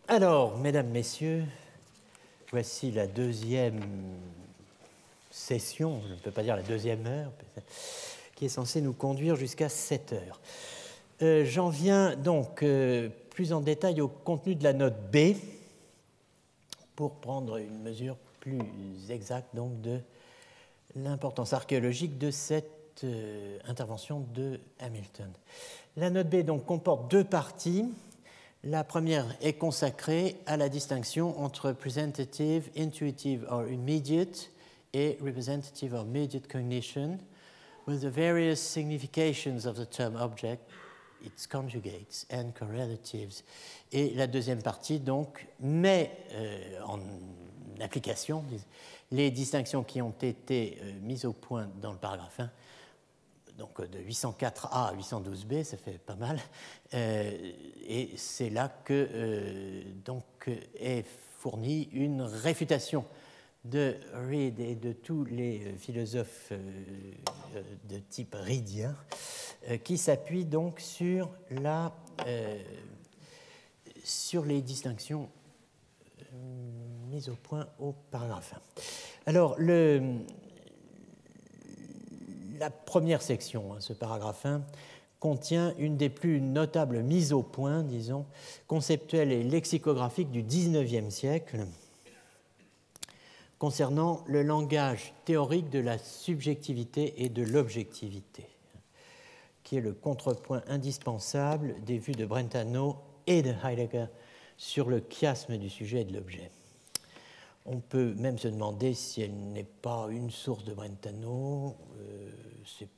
Alors, mesdames, messieurs, voici la deuxième session, je ne peux pas dire la deuxième heure, qui est censée nous conduire jusqu'à 7 heures. J'en viens donc plus en détail au contenu de la note B pour prendre une mesure plus exacte donc, de l'importance archéologique de cette intervention de Hamilton. La note B donc, comporte deux parties. La première est consacrée à la distinction entre representative, intuitive or immediate et representative or immediate cognition, with the various significations of the term object, its conjugates and correlatives. Et la deuxième partie, donc, met en application les distinctions qui ont été mises au point dans le paragraphe 1, donc de 804A à 812B, ça fait pas mal, et c'est là que donc, est fournie une réfutation de Reid et de tous les philosophes de type reidien, qui s'appuient donc sur les distinctions mises au point au paragraphe 1. Alors, la première section, ce paragraphe 1, contient une des plus notables mises au point, disons, conceptuelles et lexicographiques du XIXe siècle, concernant le langage théorique de la subjectivité et de l'objectivité, qui est le contrepoint indispensable des vues de Brentano et de Heidegger sur le chiasme du sujet et de l'objet. On peut même se demander si elle n'est pas une source de Brentano, c'est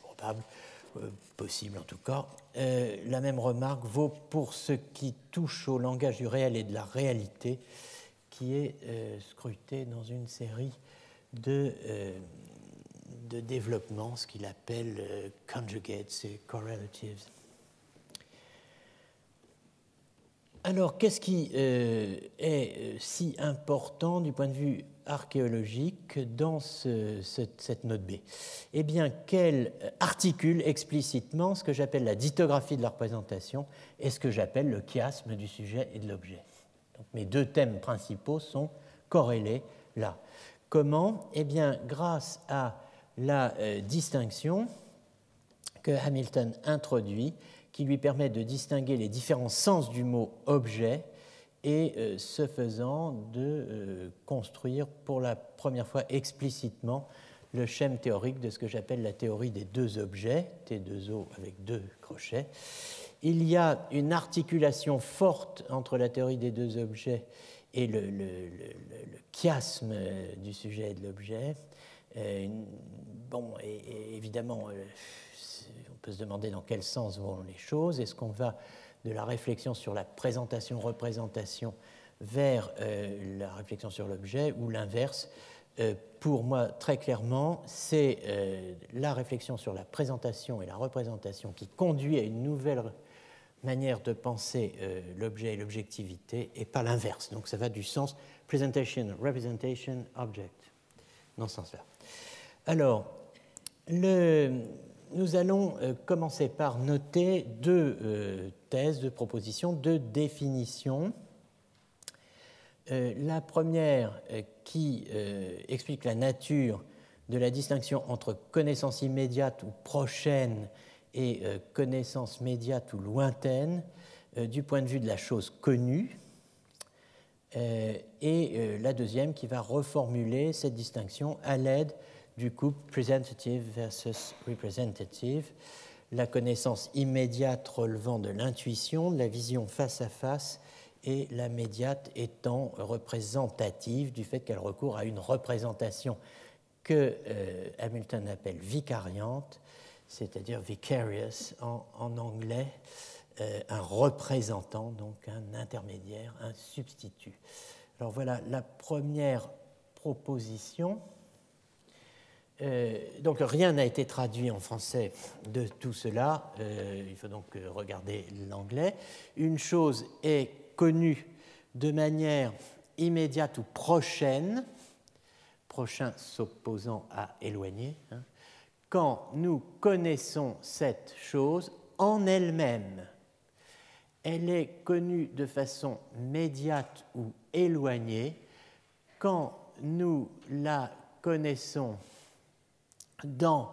probable, possible en tout cas. La même remarque vaut pour ce qui touche au langage du réel et de la réalité, qui est scruté dans une série de développements, ce qu'il appelle conjugates et correlatives. Alors, qu'est-ce qui est si important du point de vue archéologique dans cette note B? Eh bien, qu'elle articule explicitement ce que j'appelle la ditographie de la représentation et ce que j'appelle le chiasme du sujet et de l'objet. Donc, mes deux thèmes principaux sont corrélés là. Comment? Eh bien, grâce à la distinction que Hamilton introduit, qui lui permet de distinguer les différents sens du mot objet et, ce faisant, de construire pour la première fois explicitement le schème théorique de ce que j'appelle la théorie des deux objets, T2O avec deux crochets. Il y a une articulation forte entre la théorie des deux objets et le chiasme du sujet et de l'objet. Bon, et évidemment, on peut se demander dans quel sens vont les choses. Est-ce qu'on va de la réflexion sur la présentation-représentation vers la réflexion sur l'objet ou l'inverse? Pour moi, très clairement, c'est la réflexion sur la présentation et la représentation qui conduit à une nouvelle manière de penser l'objet et l'objectivité, et pas l'inverse. Donc ça va du sens presentation, representation, object, dans ce sens-là. Alors, nous allons commencer par noter deux thèses, deux propositions, deux définitions. La première qui explique la nature de la distinction entre connaissance immédiate ou prochaine et connaissance médiate ou lointaine du point de vue de la chose connue, et la deuxième qui va reformuler cette distinction à l'aide du couple presentative versus representative, la connaissance immédiate relevant de l'intuition, de la vision face à face, et la médiate étant représentative du fait qu'elle recourt à une représentation que Hamilton appelle vicariante, c'est-à-dire vicarious en anglais, un représentant, donc un intermédiaire, un substitut. Alors voilà la première proposition. Donc rien n'a été traduit en français de tout cela, il faut donc regarder l'anglais. Une chose est connue de manière immédiate ou prochaine, prochain s'opposant à éloigné, quand nous connaissons cette chose en elle-même elle est connue de façon médiate ou éloignée quand nous la connaissons dans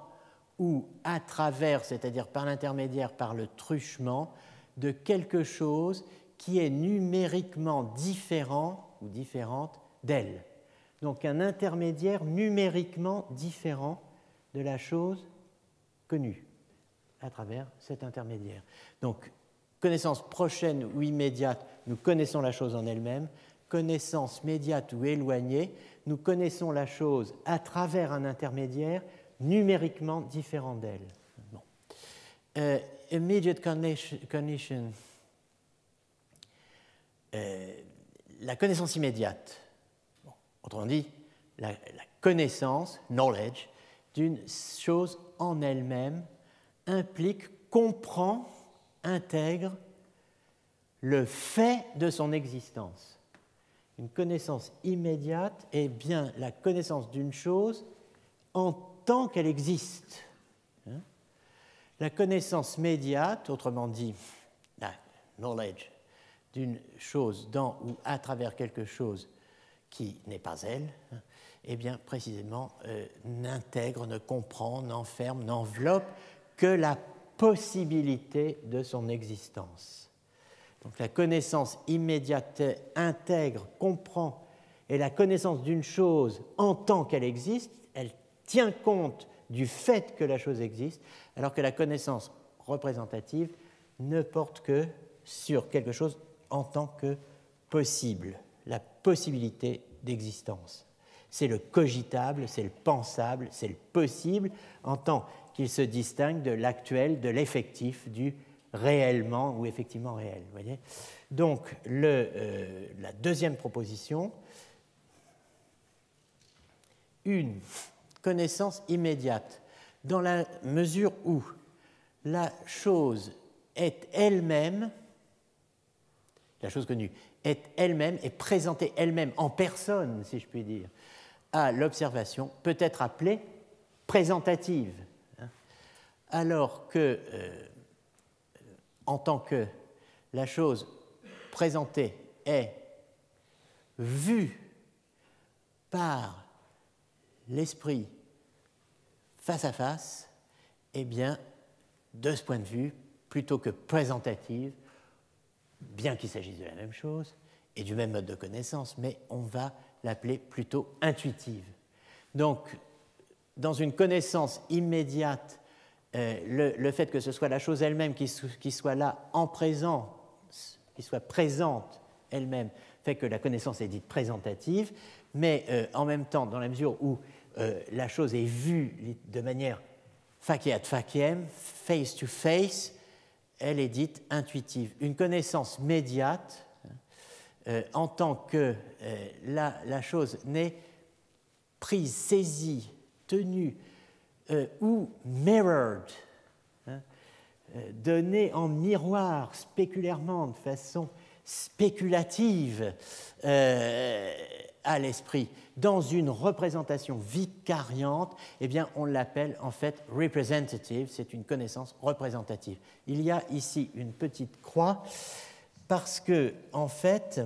ou à travers, c'est-à-dire par l'intermédiaire, par le truchement, de quelque chose qui est numériquement différent ou différente d'elle. Donc un intermédiaire numériquement différent de la chose connue à travers cet intermédiaire. Donc, connaissance prochaine ou immédiate, nous connaissons la chose en elle-même. Connaissance médiate ou éloignée, nous connaissons la chose à travers un intermédiaire numériquement différent d'elle. Bon. Immediate cognition, la connaissance immédiate, bon, autrement dit, la connaissance, knowledge, d'une chose en elle-même implique, comprend, intègre le fait de son existence. Une connaissance immédiate est bien la connaissance d'une chose en tant qu'elle existe. La connaissance médiate, autrement dit, la knowledge d'une chose dans ou à travers quelque chose qui n'est pas elle, eh bien, précisément, n'intègre, ne comprend, n'enferme, n'enveloppe que la possibilité de son existence. Donc la connaissance immédiate intègre, comprend, et la connaissance d'une chose en tant qu'elle existe, elle tient compte du fait que la chose existe, alors que la connaissance représentative ne porte que sur quelque chose en tant que possible, la possibilité d'existence. C'est le cogitable, c'est le pensable, c'est le possible, en tant qu'il se distingue de l'actuel, de l'effectif, du réellement ou effectivement réel. Vous voyez ? Donc, la deuxième proposition, une connaissance immédiate, dans la mesure où la chose est elle-même, la chose connue, est elle-même, est présentée elle-même en personne, si je puis dire, à l'observation, peut être appelée présentative, alors que, en tant que la chose présentée est vue par l'esprit face à face, eh bien, de ce point de vue, plutôt que présentative, bien qu'il s'agisse de la même chose et du même mode de connaissance, mais on va l'appeler plutôt intuitive. Donc, dans une connaissance immédiate, le fait que ce soit la chose elle-même qui soit là en présence, qui soit présente elle-même, fait que la connaissance est dite présentative, mais en même temps, dans la mesure où la chose est vue de manière facie ad faciem, face to face, elle est dite intuitive. Une connaissance médiate, en tant que la chose n'est prise, saisie, tenue ou mirrored, donnée en miroir spéculairement, de façon spéculative à l'esprit, dans une représentation vicariante, eh bien, on l'appelle en fait representative, c'est une connaissance représentative. Il y a ici une petite croix parce que, en fait,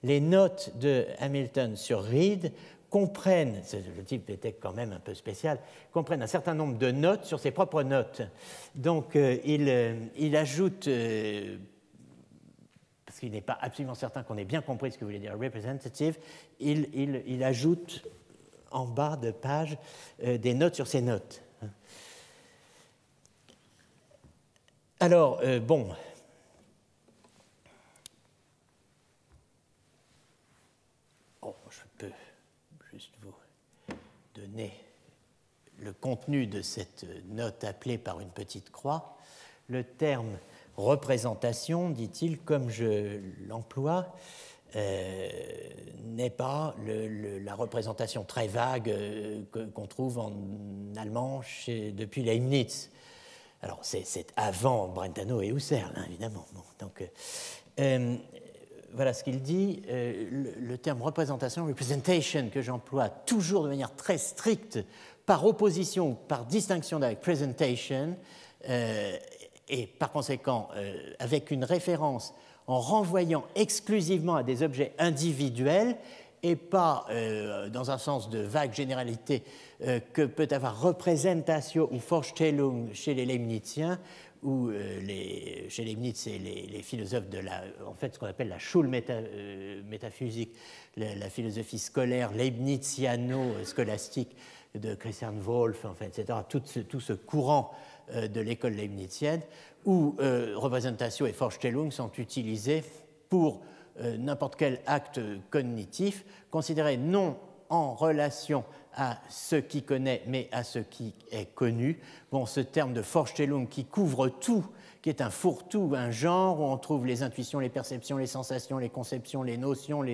les notes de Hamilton sur Reid comprennent, le type était quand même un peu spécial, comprennent un certain nombre de notes sur ses propres notes. Donc, il ajoute, parce qu'il n'est pas absolument certain qu'on ait bien compris ce que voulait dire representative, il ajoute en bas de page des notes sur ses notes. Alors, bon... je peux juste vous donner le contenu de cette note appelée par une petite croix. Le terme représentation, dit-il, comme je l'emploie, n'est pas la représentation très vague qu'on trouve en allemand depuis Leibniz. Alors, c'est avant Brentano et Husserl, hein, évidemment. Bon, donc, voilà ce qu'il dit. Le terme représentation, representation, que j'emploie toujours de manière très stricte, par opposition, par distinction avec presentation, et par conséquent avec une référence en renvoyant exclusivement à des objets individuels et pas dans un sens de vague généralité que peut avoir représentatio ou Vorstellung chez les Leibniziens, ou chez Leibniz et les philosophes de en fait, ce qu'on appelle la Schulmétaphysique, la philosophie scolaire leibniziano-scolastique de Christian Wolff, enfin, etc., tout ce courant de l'école leibnizienne, où représentation et Vorstellung sont utilisés pour n'importe quel acte cognitif, considéré non en relation à ce qui connaît, mais à ce qui est connu. Bon, ce terme de Vorstellung qui couvre tout, qui est un fourre-tout, un genre où on trouve les intuitions, les perceptions, les sensations, les conceptions, les notions,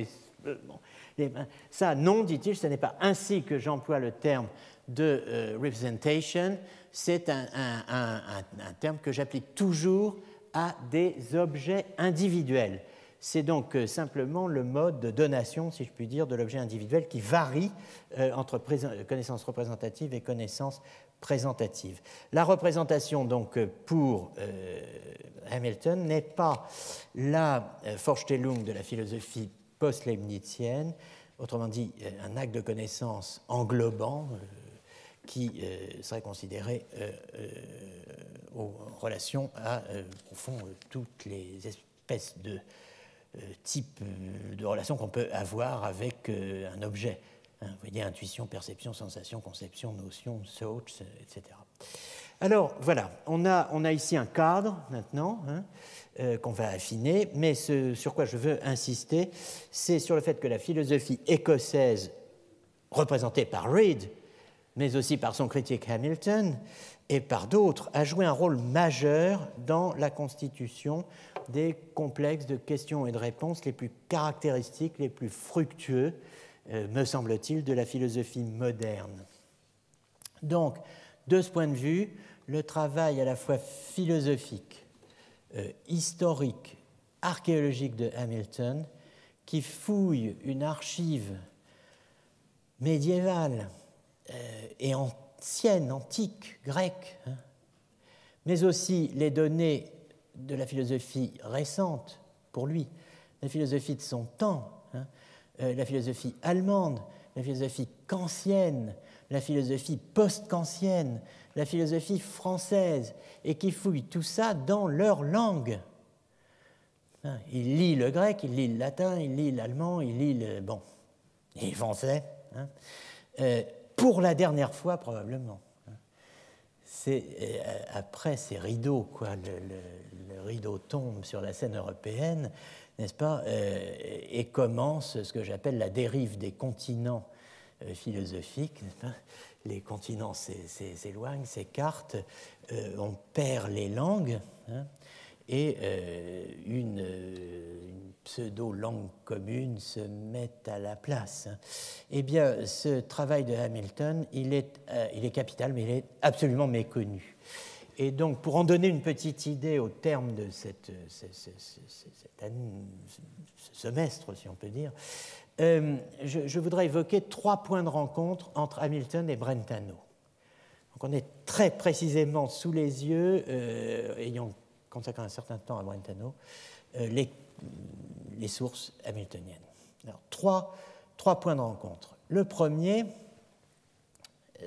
ça, non, dit-il, ce n'est pas ainsi que j'emploie le terme de representation, c'est un terme que j'applique toujours à des objets individuels. C'est donc simplement le mode de donation, si je puis dire, de l'objet individuel qui varie entre connaissance représentative et connaissance présentative. La représentation, donc, pour Hamilton, n'est pas la Vorstellung de la philosophie post-leibnizienne, autrement dit, un acte de connaissance englobant qui serait considéré en relation à, au fond, toutes les espèces de type de relation qu'on peut avoir avec un objet. Vous voyez, intuition, perception, sensation, conception, notion, thoughts, etc. Alors, voilà, on a ici un cadre, maintenant, qu'on va affiner, mais ce sur quoi je veux insister, c'est sur le fait que la philosophie écossaise, représentée par Reid, mais aussi par son critique Hamilton, et par d'autres, a joué un rôle majeur dans la constitution des complexes de questions et de réponses les plus caractéristiques, les plus fructueux, me semble-t-il, de la philosophie moderne. Donc, de ce point de vue, le travail à la fois philosophique, historique, archéologique de Hamilton, qui fouille une archive médiévale et ancienne, antique, grecque, mais aussi les données de la philosophie récente, pour lui, la philosophie de son temps, la philosophie allemande, la philosophie kantienne, la philosophie post-kantienne, la philosophie française, et qui fouille tout ça dans leur langue. Il lit le grec, il lit le latin, il lit l'allemand, il lit le français, pour la dernière fois probablement. C'est après ces rideaux, quoi, le rideau tombe sur la scène européenne, n'est-ce pas, et commence ce que j'appelle la dérive des continents philosophiques, n'est-ce pas ? Les continents s'éloignent, s'écartent, on perd les langues, et une pseudo-langue commune se met à la place. Eh bien, ce travail de Hamilton, il est capital, mais il est absolument méconnu. Et donc, pour en donner une petite idée au terme de ce semestre, si on peut dire, je voudrais évoquer 3 points de rencontre entre Hamilton et Brentano. Donc, on est très précisément sous les yeux, ayant consacré un certain temps à Brentano, les sources hamiltoniennes. Alors, trois points de rencontre. Le premier,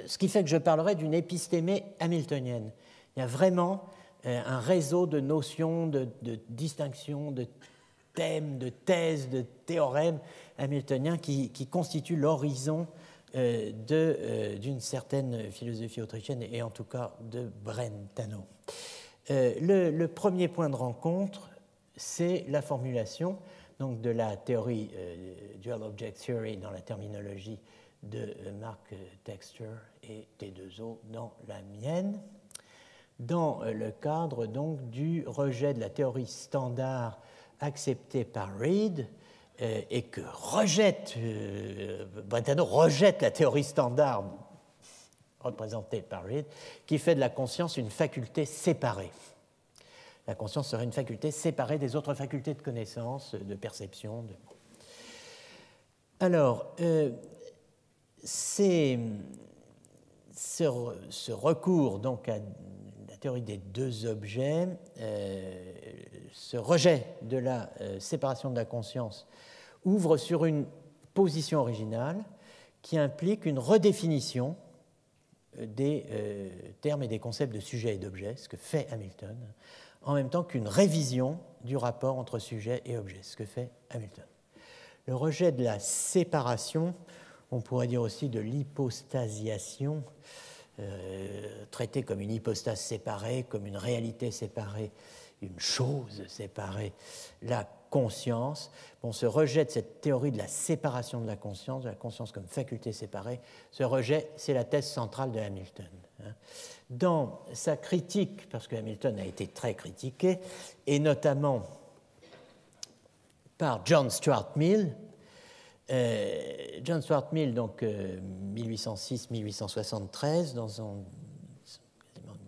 ce qui fait que je parlerai d'une épistémée hamiltonienne. Il y a vraiment un réseau de notions, de distinctions, de thèmes, de thèses, de théorèmes hamiltoniens qui constituent l'horizon d'une certaine philosophie autrichienne et en tout cas de Brentano. Le premier point de rencontre, c'est la formulation donc, de la théorie Dual Object Theory dans la terminologie de Mark Textor et T2O dans la mienne, dans le cadre donc, du rejet de la théorie standard acceptée par Reid et que Brentano rejette la théorie standard représentée par Reid, qui fait de la conscience une faculté séparée. La conscience serait une faculté séparée des autres facultés de connaissance, de perception. Alors, ce recours donc à la théorie des deux objets, ce rejet de la séparation de la conscience ouvre sur une position originale qui implique une redéfinition des termes et des concepts de sujet et d'objet, ce que fait Hamilton, en même temps qu'une révision du rapport entre sujet et objet, ce que fait Hamilton. Le rejet de la séparation, on pourrait dire aussi de l'hypostasiation, traité comme une hypostase séparée, comme une réalité séparée, une chose séparée, la conscience. Bon, ce rejet de cette théorie de la séparation de la conscience comme faculté séparée, ce rejet, c'est la thèse centrale de Hamilton. Dans sa critique, parce que Hamilton a été très critiqué, et notamment par John Stuart Mill, donc 1806-1873, dans une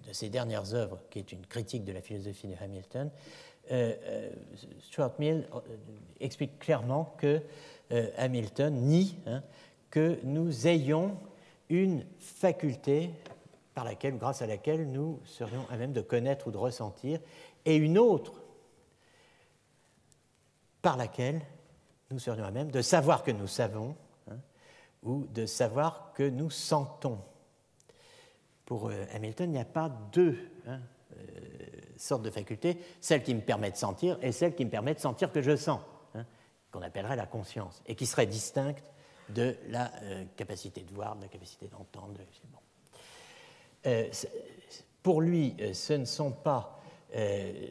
de ses dernières œuvres, qui est une critique de la philosophie de Hamilton, Stuart Mill explique clairement que Hamilton nie que nous ayons une faculté grâce à laquelle nous serions à même de connaître ou de ressentir, et une autre par laquelle nous serions à même de savoir que nous savons, ou de savoir que nous sentons. Pour Hamilton, il n'y a pas deux sortes de facultés, celle qui me permet de sentir et celle qui me permet de sentir que je sens, qu'on appellerait la conscience, et qui serait distincte de la capacité de voir, de la capacité d'entendre. Pour lui, ce ne sont pas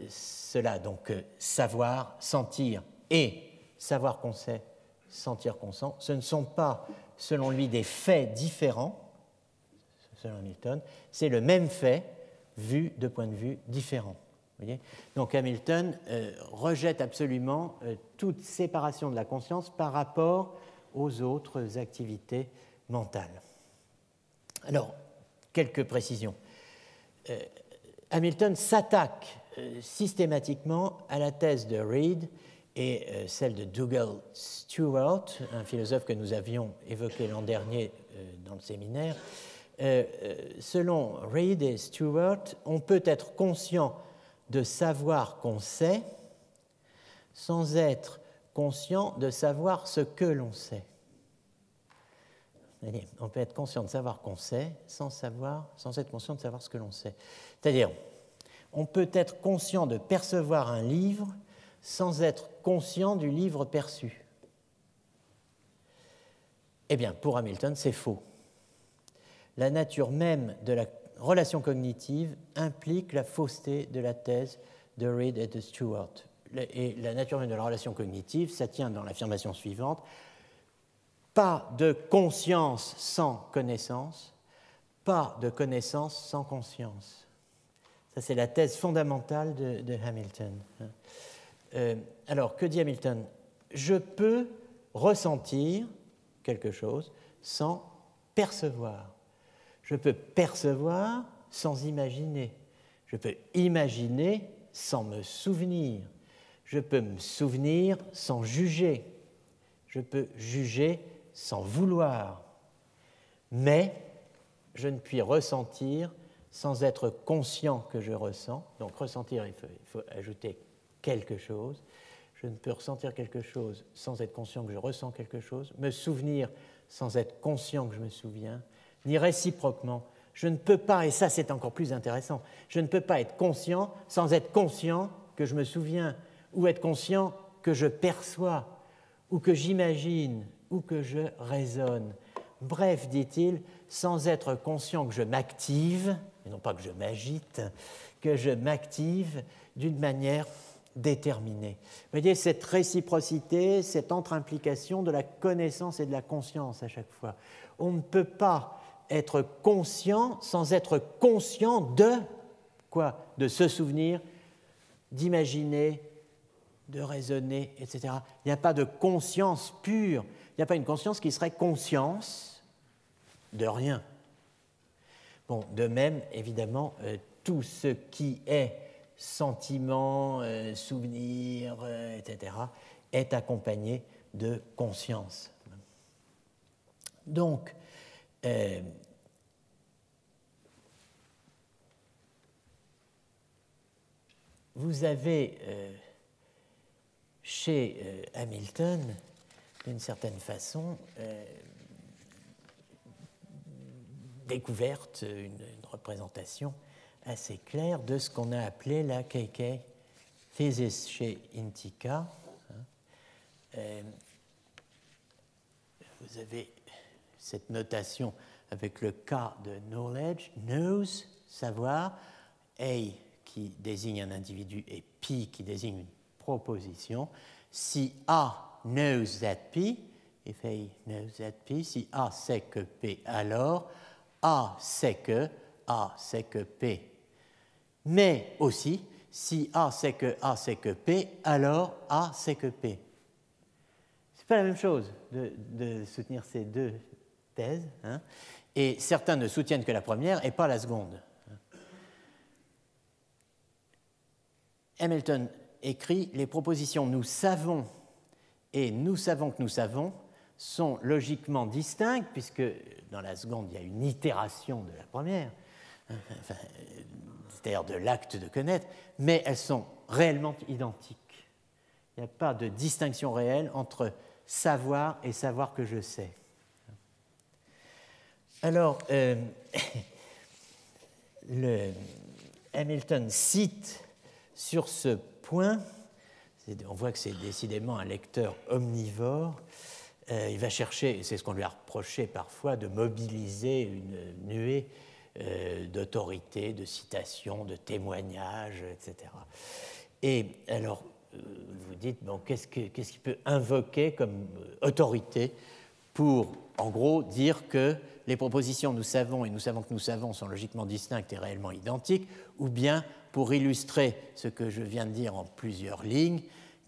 cela, donc savoir, sentir et savoir qu'on sait, sentir qu'on sent, ce ne sont pas, selon lui, des faits différents, selon Hamilton, c'est le même fait vu de points de vue différents. Vous voyez ? Donc Hamilton rejette absolument toute séparation de la conscience par rapport aux autres activités mentales. Alors, quelques précisions. Hamilton s'attaque systématiquement à la thèse de Reid et celle de Dougal Stewart, un philosophe que nous avions évoqué l'an dernier dans le séminaire. Selon Reid et Stewart, on peut être conscient de savoir qu'on sait sans être conscient de savoir ce que l'on sait. On peut être conscient de savoir qu'on sait sans être conscient de savoir ce que l'on sait. C'est-à-dire, on peut être conscient de percevoir un livre sans être conscient du livre perçu. Eh bien, pour Hamilton, c'est faux. La nature même de la relation cognitive implique la fausseté de la thèse de Reid et de Stewart. Et la nature même de la relation cognitive, ça tient dans l'affirmation suivante: pas de conscience sans connaissance, pas de connaissance sans conscience. Ça, c'est la thèse fondamentale de Hamilton. Alors, que dit Hamilton ? Je peux ressentir quelque chose sans percevoir. Je peux percevoir sans imaginer. Je peux imaginer sans me souvenir. Je peux me souvenir sans juger. Je peux juger sans vouloir. Mais je ne puis ressentir sans être conscient que je ressens. Donc ressentir, il faut ajouter quelque chose. Je ne peux ressentir quelque chose sans être conscient que je ressens quelque chose. Me souvenir sans être conscient que je me souviens. Ni réciproquement. Je ne peux pas, et ça c'est encore plus intéressant, je ne peux pas être conscient sans être conscient que je me souviens, ou être conscient que je perçois, ou que j'imagine, ou que je raisonne. Bref, dit-il, sans être conscient que je m'active, et non pas que je m'agite, que je m'active d'une manière déterminée. Vous voyez, cette réciprocité, cette entre-implication de la connaissance et de la conscience à chaque fois. On ne peut pas être conscient sans être conscient de quoi ? De se souvenir, d'imaginer, de raisonner, etc. Il n'y a pas de conscience pure. Il n'y a pas une conscience qui serait conscience de rien. Bon, de même, évidemment, tout ce qui est sentiment, souvenir, etc., est accompagné de conscience. Donc, vous avez chez Hamilton, d'une certaine façon, découverte une représentation assez claire de ce qu'on a appelé la KK thesis chez Intica. Vous avez cette notation avec le K de knowledge, knows, savoir, A qui désigne un individu et P qui désigne une proposition. Si A knows that P, if A knows that P, si A sait que P, alors A sait que P. Mais aussi, si A sait que P, alors A sait que P. Ce n'est pas la même chose de soutenir ces deux thèses, hein, et certains ne soutiennent que la première et pas la seconde. Hamilton écrit « Les propositions « nous savons » et « nous savons que nous savons » sont logiquement distinctes, puisque dans la seconde, il y a une itération de la première, enfin, c'est-à-dire de l'acte de connaître, mais elles sont réellement identiques. Il n'y a pas de distinction réelle entre savoir et savoir que je sais. Alors, Hamilton cite sur ce point, on voit que c'est décidément un lecteur omnivore, il va chercher, c'est ce qu'on lui a reproché parfois, de mobiliser une nuée d'autorités, de citations, de témoignages, etc. Et alors, vous dites, bon, qu'est-ce qu'il peut invoquer comme autorité pour, en gros, dire que les propositions « nous savons » et « nous savons que nous savons » sont logiquement distinctes et réellement identiques, ou bien pour illustrer ce que je viens de dire en plusieurs lignes,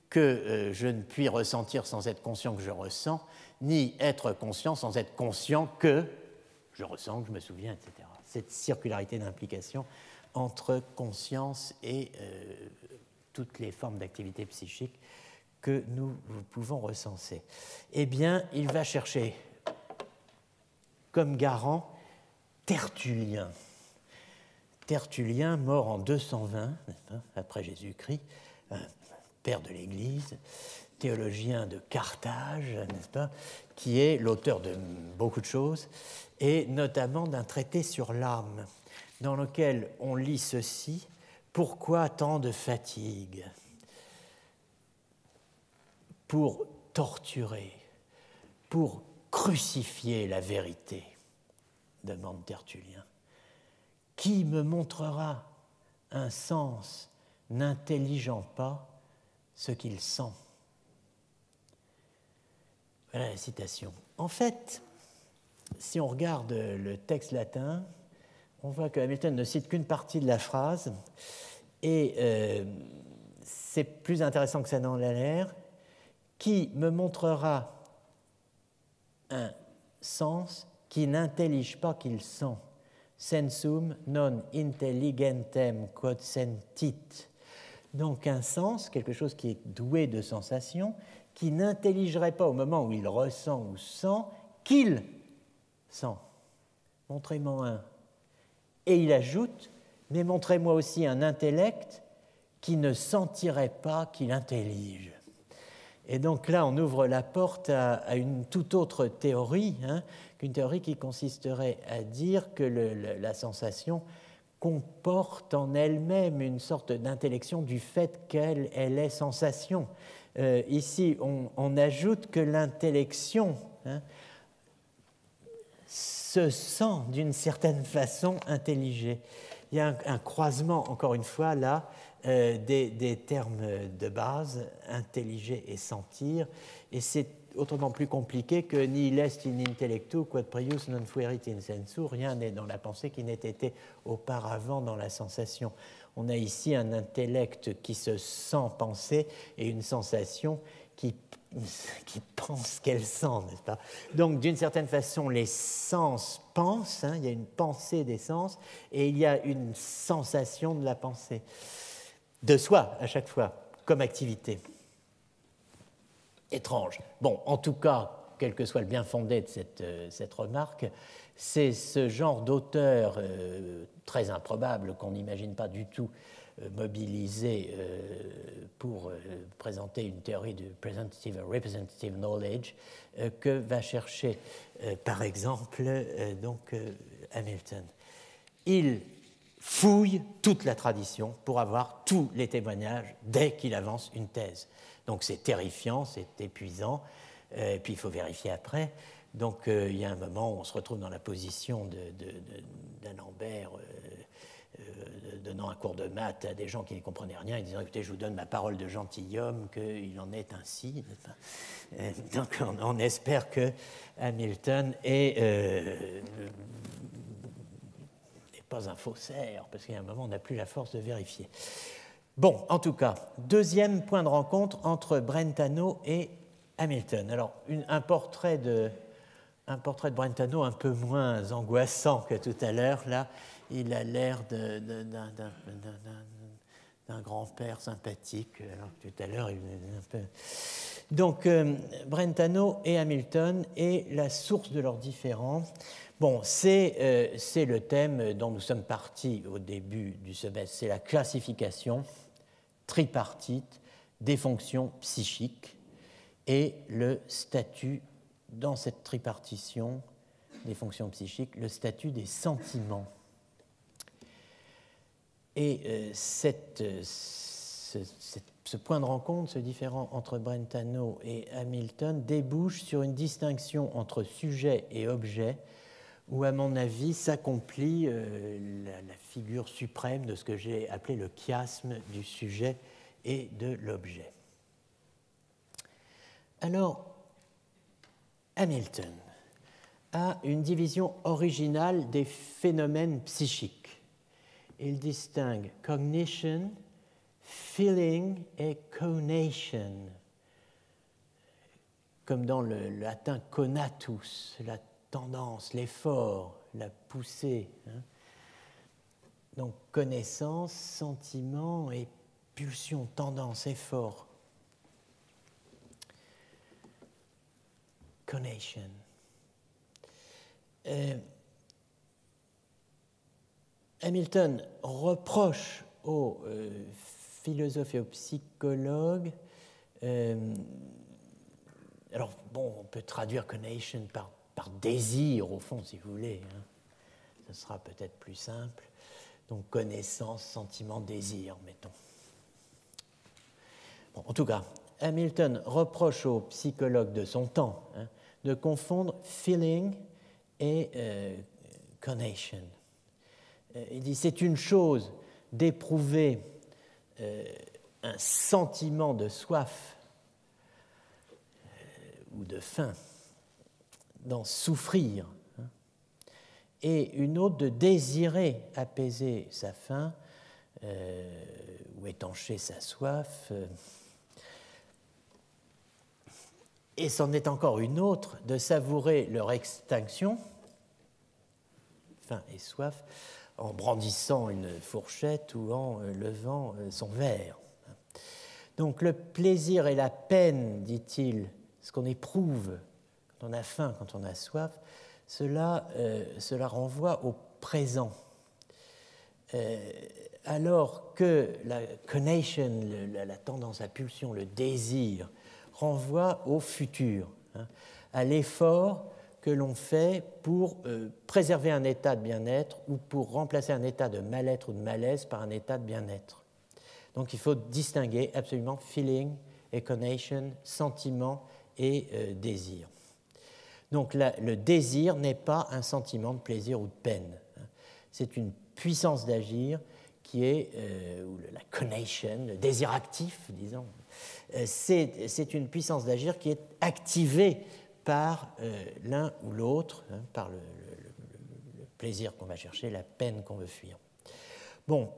que je ne puis ressentir sans être conscient que je ressens, ni être conscient sans être conscient que je ressens, que je me souviens, etc. Cette circularité d'implication entre conscience et toutes les formes d'activité psychique que nous pouvons recenser. Eh bien, il va chercher comme garant Tertullien. Tertullien, mort en 220, après Jésus-Christ, père de l'Église, théologien de Carthage, n'est-ce pas, qui est l'auteur de beaucoup de choses, et notamment d'un traité sur l'âme, dans lequel on lit ceci: « Pourquoi tant de fatigue ? Pour torturer, pour crucifier la vérité ?» demande Tertullien. « Qui me montrera un sens n'intelligeant pas ce qu'il sent ?» Voilà la citation. En fait, si on regarde le texte latin, on voit que Hamilton ne cite qu'une partie de la phrase, et c'est plus intéressant que ça n'en a l'air. Qui me montrera un sens qui n'intellige pas qu'il sent? Sensum non intelligentem quod sentit. Donc un sens, quelque chose qui est doué de sensation, qui n'intelligerait pas au moment où il ressent ou sent qu'il sent. Montrez-moi un. Et il ajoute, mais montrez-moi aussi un intellect qui ne sentirait pas qu'il intellige. Et donc là, on ouvre la porte à une toute autre théorie, qu'une théorie qui consisterait à dire que la sensation comporte en elle-même une sorte d'intellection du fait qu'elle est sensation. Ici, on ajoute que l'intellection se sent d'une certaine façon intelligée. Il y a un croisement, encore une fois, là, des termes de base, intelliger et sentir, et c'est autrement plus compliqué que nihil est in intellectu quod prius non fuerit in sensu, rien n'est dans la pensée qui n'ait été auparavant dans la sensation. On a ici un intellect qui se sent penser et une sensation qui pense qu'elle sent, n'est-ce pas? Donc, d'une certaine façon, les sens pensent, il y a une pensée des sens, et il y a une sensation de la pensée, de soi à chaque fois, comme activité. Étrange. Bon, en tout cas, quel que soit le bien fondé de cette remarque, c'est ce genre d'auteur très improbable qu'on n'imagine pas du tout mobilisé pour présenter une théorie du presentative representative knowledge que va chercher, par exemple, Hamilton. Il fouille toute la tradition pour avoir tous les témoignages dès qu'il avance une thèse. Donc c'est terrifiant, c'est épuisant, et puis il faut vérifier après. Donc il y a un moment où on se retrouve dans la position d'Alembert donnant un cours de maths à des gens qui ne comprenaient rien et disant « Écoutez, je vous donne ma parole de gentilhomme qu'il en est ainsi. » Donc on espère que Hamilton n'est pas un faussaire, parce qu'il y a un moment où on n'a plus la force de vérifier. Bon, en tout cas, deuxième point de rencontre entre Brentano et Hamilton. Alors, un portrait de Brentano un peu moins angoissant que tout à l'heure. Là, il a l'air d'un grand-père sympathique, alors que tout à l'heure, il est un peu... Donc, Brentano et Hamilton et la source de leurs différends. Bon, c'est le thème dont nous sommes partis au début du semestre, c'est la classification tripartite des fonctions psychiques et le statut, dans cette tripartition des fonctions psychiques, le statut des sentiments. Et ce point de rencontre, ce différend entre Brentano et Hamilton, débouche sur une distinction entre sujet et objet, où, à mon avis, s'accomplit la figure suprême de ce que j'ai appelé le chiasme du sujet et de l'objet. Alors, Hamilton a une division originale des phénomènes psychiques. Il distingue cognition, feeling et conation, comme dans le latin conatus, la tendance, l'effort, la poussée. Donc connaissance, sentiment et pulsion, tendance, effort. Conation. Hamilton reproche aux philosophes et aux psychologues, alors bon, on peut traduire conation par désir, au fond, si vous voulez. Ce sera peut-être plus simple. Donc, connaissance, sentiment, désir, mettons. Bon, en tout cas, Hamilton reproche aux psychologues de son temps de confondre feeling et conation. Il dit c'est une chose d'éprouver un sentiment de soif ou de faim, d'en souffrir, et une autre de désirer apaiser sa faim ou étancher sa soif, et c'en est encore une autre de savourer leur extinction, faim et soif, en brandissant une fourchette ou en levant son verre. Donc le plaisir et la peine, dit-il, ce qu'on éprouve quand on a faim, quand on a soif, cela renvoie au présent. Alors que la conation, la tendance à pulsion, le désir, renvoie au futur, à l'effort que l'on fait pour préserver un état de bien-être ou pour remplacer un état de mal-être ou de malaise par un état de bien-être. Donc il faut distinguer absolument feeling et conation, sentiment et désir. Donc le désir n'est pas un sentiment de plaisir ou de peine. C'est une puissance d'agir qui est, ou la conation, le désir actif, disons, c'est une puissance d'agir qui est activée par l'un ou l'autre, par le plaisir qu'on va chercher, la peine qu'on veut fuir. Bon,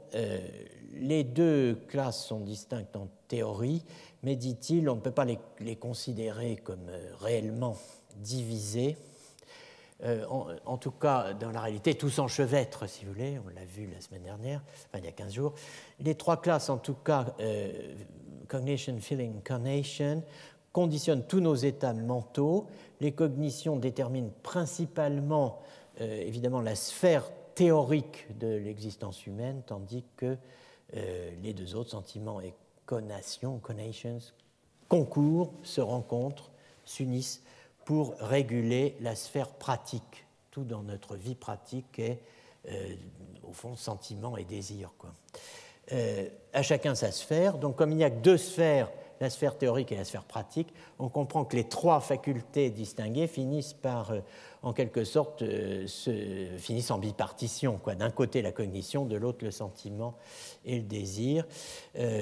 les deux classes sont distinctes en théorie, mais, dit-il, on ne peut pas les considérer comme réellement divisées. En tout cas, dans la réalité, tout s'enchevêtre, si vous voulez, on l'a vu la semaine dernière, enfin il y a 15 jours. Les trois classes, en tout cas, cognition, feeling, conation, conditionnent tous nos états mentaux. Les cognitions déterminent principalement, évidemment, la sphère théorique de l'existence humaine, tandis que les deux autres, sentiments et conations, concourent, se rencontrent, s'unissent pour réguler la sphère pratique. Tout dans notre vie pratique est, au fond, sentiment et désir, quoi. À chacun sa sphère. Donc, comme il n'y a que deux sphères, la sphère théorique et la sphère pratique, on comprend que les trois facultés distinguées finissent par, en quelque sorte, finissent en bipartition, quoi. D'un côté la cognition, de l'autre le sentiment et le désir.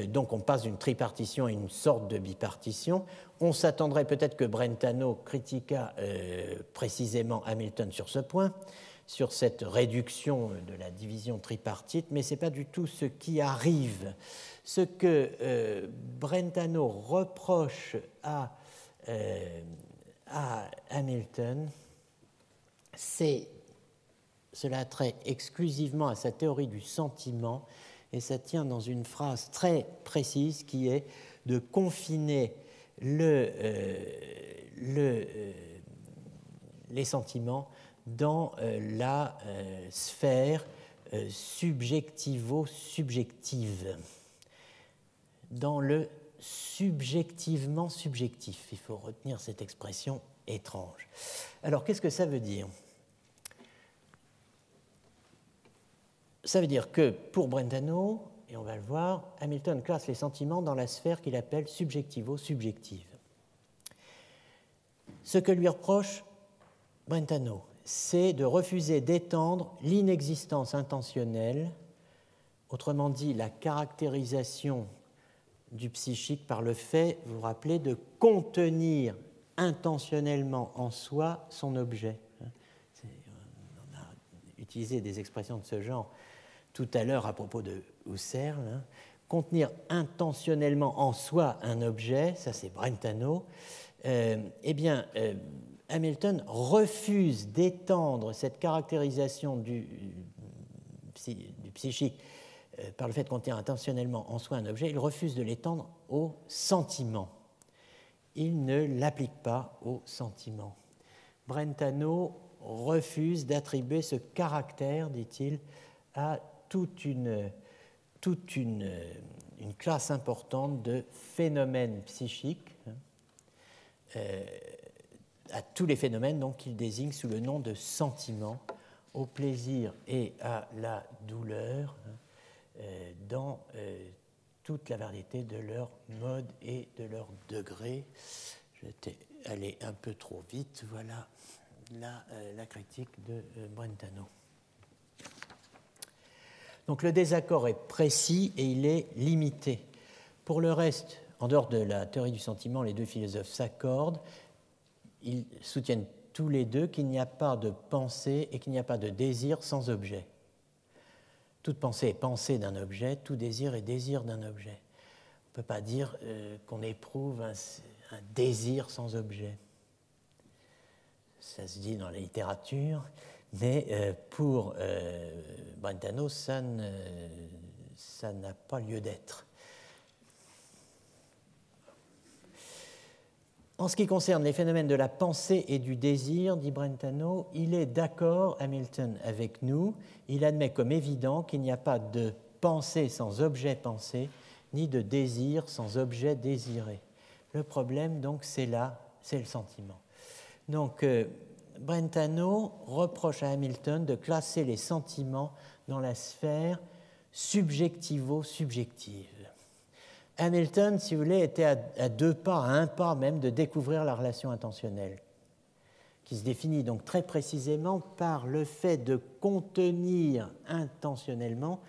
Donc on passe d'une tripartition à une sorte de bipartition. On s'attendrait peut-être que Brentano critiqua précisément Hamilton sur ce point, sur cette réduction de la division tripartite, mais ce n'est pas du tout ce qui arrive. Ce que Brentano reproche à Hamilton, cela a trait exclusivement à sa théorie du sentiment, et ça tient dans une phrase très précise qui est de confiner les sentiments dans la sphère subjectivo-subjective, dans le subjectivement subjectif. Il faut retenir cette expression étrange. Alors, qu'est-ce que ça veut dire? Ça veut dire que, pour Brentano, et on va le voir, Hamilton classe les sentiments dans la sphère qu'il appelle subjectivo-subjective. Ce que lui reproche Brentano, c'est de refuser d'étendre l'inexistence intentionnelle, autrement dit la caractérisation du psychique par le fait, vous vous rappelez, de contenir intentionnellement en soi son objet. On a utilisé des expressions de ce genre tout à l'heure à propos de Husserl. Contenir intentionnellement en soi un objet, ça c'est Brentano. Hamilton refuse d'étendre cette caractérisation du psychique par le fait de contenir intentionnellement en soi un objet, il refuse de l'étendre au sentiment. Il ne l'applique pas au sentiment. Brentano refuse d'attribuer ce caractère, dit-il, à toute une classe importante de phénomènes psychiques, à tous les phénomènes donc, qu'il désigne sous le nom de sentiments, au plaisir et à la douleur, dans toute la variété de leur mode et de leur degré. J'étais allé un peu trop vite, voilà la critique de Brentano. Donc le désaccord est précis et il est limité. Pour le reste, en dehors de la théorie du sentiment, les deux philosophes s'accordent. Ils soutiennent tous les deux qu'il n'y a pas de pensée et qu'il n'y a pas de désir sans objet. Toute pensée est pensée d'un objet, tout désir est désir d'un objet. On ne peut pas dire qu'on éprouve un désir sans objet. Ça se dit dans la littérature, mais pour Brentano, ça n'a pas lieu d'être. En ce qui concerne les phénomènes de la pensée et du désir, dit Brentano, il est d'accord, Hamilton, avec nous. Il admet comme évident qu'il n'y a pas de pensée sans objet pensé, ni de désir sans objet désiré. Le problème, donc, c'est là, c'est le sentiment. Donc, Brentano reproche à Hamilton de classer les sentiments dans la sphère subjectivo-subjective. Hamilton, si vous voulez, était à deux pas, à un pas même, de découvrir la relation intentionnelle, qui se définit donc très précisément par le fait de contenir intentionnellement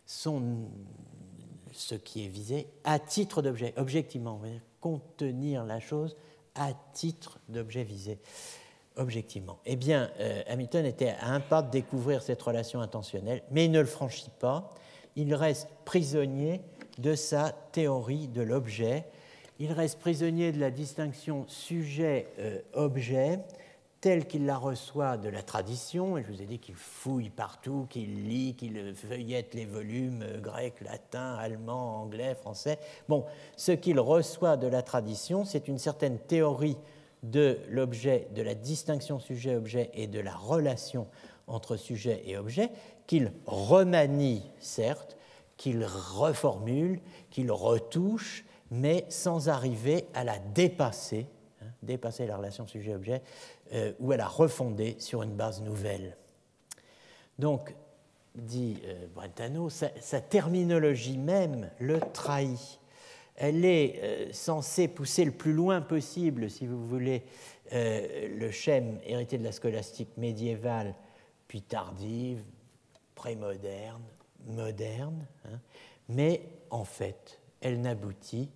ce qui est visé à titre d'objet, objectivement, contenir la chose à titre d'objet visé, objectivement. Eh bien, Hamilton était à un pas de découvrir cette relation intentionnelle, mais il ne le franchit pas, il reste prisonnier de sa théorie de l'objet. Il reste prisonnier de la distinction sujet-objet telle qu'il la reçoit de la tradition, et je vous ai dit qu'il fouille partout, qu'il lit, qu'il feuillette les volumes grecs, latins, allemands, anglais, français. Bon, ce qu'il reçoit de la tradition, c'est une certaine théorie de l'objet, de la distinction sujet-objet et de la relation entre sujet et objet, qu'il remanie, certes, qu'il reformule, qu'il retouche, mais sans arriver à la dépasser, dépasser la relation sujet-objet, ou à la refonder sur une base nouvelle. Donc, dit Brentano, sa terminologie même le trahit. Elle est censée pousser le plus loin possible, si vous voulez, le schème hérité de la scolastique médiévale, puis tardive, prémoderne, moderne, mais en fait, elle n'aboutit,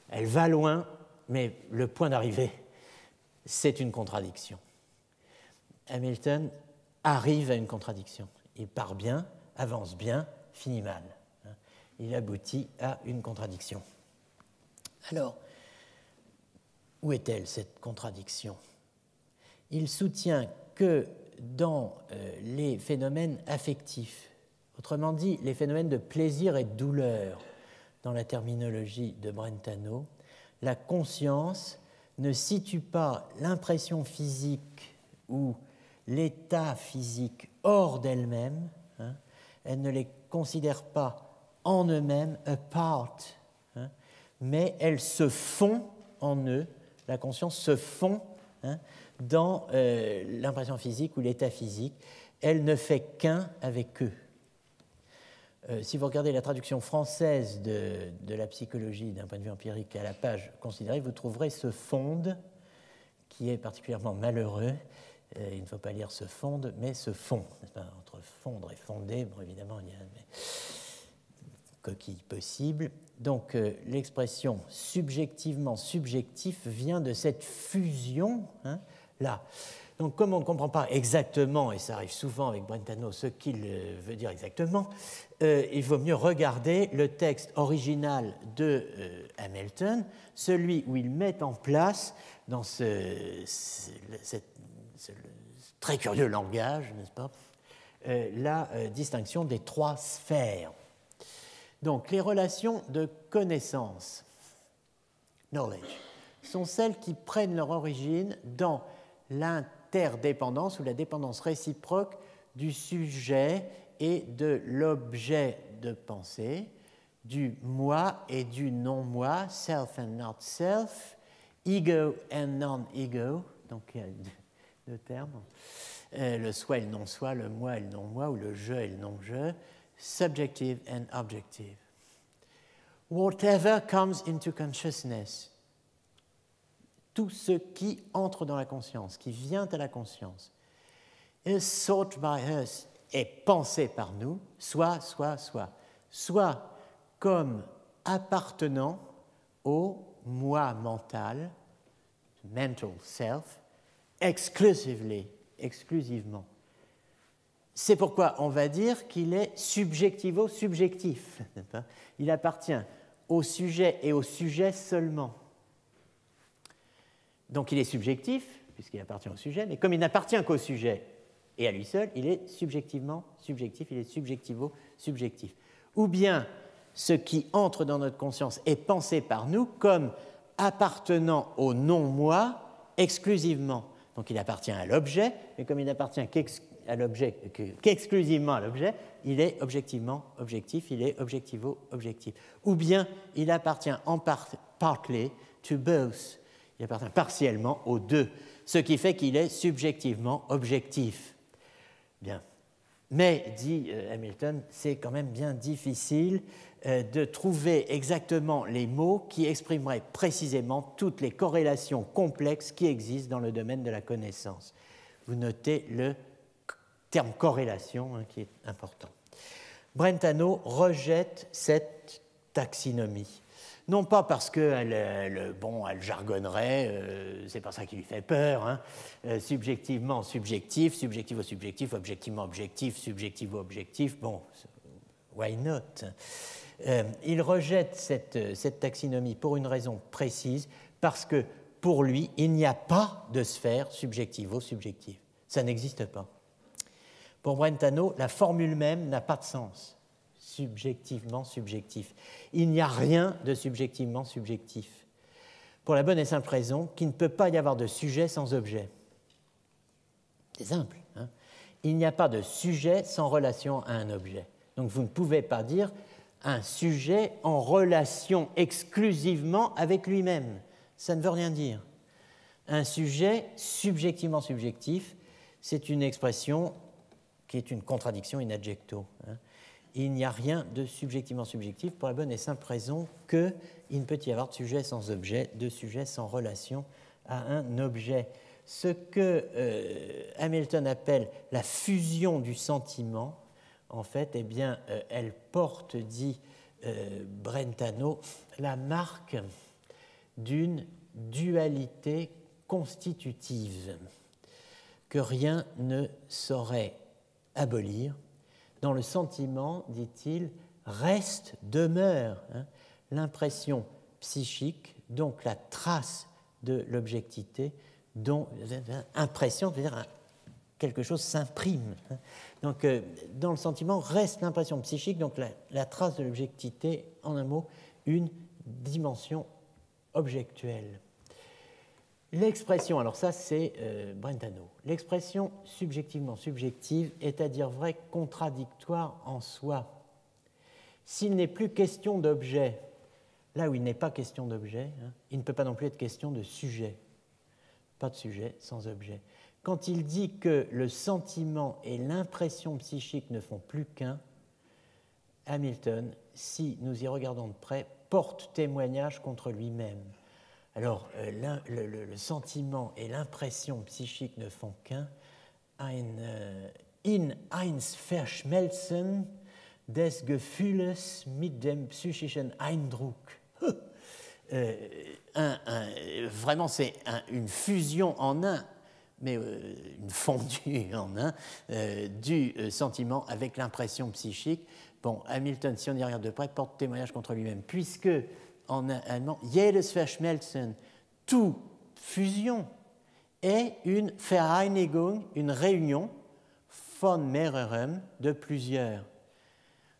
elle va loin, mais le point d'arrivée, c'est une contradiction. Hamilton arrive à une contradiction. Il part bien, avance bien, finit mal. Il aboutit à une contradiction. Alors, où est-elle, cette contradiction? Il soutient que dans les phénomènes affectifs, autrement dit, les phénomènes de plaisir et de douleur, dans la terminologie de Brentano, la conscience ne situe pas l'impression physique ou l'état physique hors d'elle-même, elle ne les considère pas en eux-mêmes, apart, mais elle se fond en eux, la conscience se fond dans l'impression physique ou l'état physique, elle ne fait qu'un avec eux. Si vous regardez la traduction française de la psychologie d'un point de vue empirique à la page considérée, vous trouverez ce fonde, qui est particulièrement malheureux. Il ne faut pas lire se fonde, mais se fond. Entre fondre et fonder, bon, évidemment, il y a une coquille possible. Donc, l'expression subjectivement subjectif vient de cette fusion là. Donc, comme on ne comprend pas exactement, et ça arrive souvent avec Brentano, ce qu'il veut dire exactement, il vaut mieux regarder le texte original de Hamilton, celui où il met en place, dans ce très curieux langage, n'est-ce pas, la distinction des trois sphères. Donc, les relations de connaissance, knowledge, sont celles qui prennent leur origine dans l'interdépendance ou la dépendance réciproque du sujet et de l'objet de pensée, du moi et du non-moi, self and not self, ego and non-ego, donc il y a deux termes, le soi et le non-soi, le moi et le non-moi, ou le je et le non-je, subjective and objective. Whatever comes into consciousness, tout ce qui entre dans la conscience, qui vient à la conscience, is sought by us, est pensé par nous, soit comme appartenant au moi mental, mental self, exclusivement. C'est pourquoi on va dire qu'il est subjectivo-subjectif. Il appartient au sujet et au sujet seulement. Donc il est subjectif, puisqu'il appartient au sujet, mais comme il n'appartient qu'au sujet et à lui seul, il est subjectivement subjectif, il est subjectivo-subjectif. Ou bien ce qui entre dans notre conscience est pensé par nous comme appartenant au non-moi exclusivement. Donc il appartient à l'objet, mais comme il n'appartient qu'exclusivement à l'objet, il est objectivement objectif, il est objectivo-objectif. Ou bien il appartient partly to both, il appartient partiellement aux deux, ce qui fait qu'il est subjectivement objectif. Bien. Mais, dit Hamilton, c'est quand même bien difficile de trouver exactement les mots qui exprimeraient précisément toutes les corrélations complexes qui existent dans le domaine de la connaissance. Vous notez le terme corrélation qui est important. Brentano rejette cette taxinomie. Non pas parce qu'elle jargonnerait, c'est pas ça qui lui fait peur, subjectivement subjectif, subjectivo-subjectif, objectivement objectif, subjectivo-objectif, bon, why not? Il rejette cette taxinomie pour une raison précise, parce que pour lui, il n'y a pas de sphère subjectivo-subjective. Ça n'existe pas. Pour Brentano, la formule même n'a pas de sens. Subjectivement subjectif. Il n'y a rien de subjectivement subjectif. Pour la bonne et simple raison qu'il ne peut pas y avoir de sujet sans objet. C'est simple. Il n'y a pas de sujet sans relation à un objet. Donc vous ne pouvez pas dire un sujet en relation exclusivement avec lui-même. Ça ne veut rien dire. Un sujet subjectivement subjectif, c'est une expression qui est une contradiction in adjecto. Il n'y a rien de subjectivement subjectif pour la bonne et simple raison qu'il ne peut y avoir de sujet sans objet, de sujet sans relation à un objet. Ce que Hamilton appelle la fusion du sentiment, en fait, eh bien, elle porte, dit Brentano, la marque d'une dualité constitutive que rien ne saurait abolir. Dans le sentiment, dit-il, reste, demeure l'impression psychique, donc la trace de l'objectivité, dont impression, c'est-à-dire quelque chose s'imprime. Donc, dans le sentiment reste l'impression psychique, donc la trace de l'objectivité, en un mot, une dimension objectuelle. L'expression, alors ça c'est Brentano, l'expression subjectivement subjective est à dire vrai contradictoire en soi. S'il n'est plus question d'objet, là où il n'est pas question d'objet, il ne peut pas non plus être question de sujet. Pas de sujet sans objet. Quand il dit que le sentiment et l'impression psychique ne font plus qu'un, Hamilton, si nous y regardons de près, porte témoignage contre lui-même. Alors, le sentiment et l'impression psychique ne font qu'un. In eins verschmelzen des Gefühles mit dem psychischen Eindruck. Vraiment, c'est une fusion en un, mais une fondue en un, du sentiment avec l'impression psychique. Bon, Hamilton, si on y regarde de près, porte témoignage contre lui-même, puisque en allemand, jedes Verschmelzen, toute fusion, est une Vereinigung, une réunion, von mehreren, de plusieurs.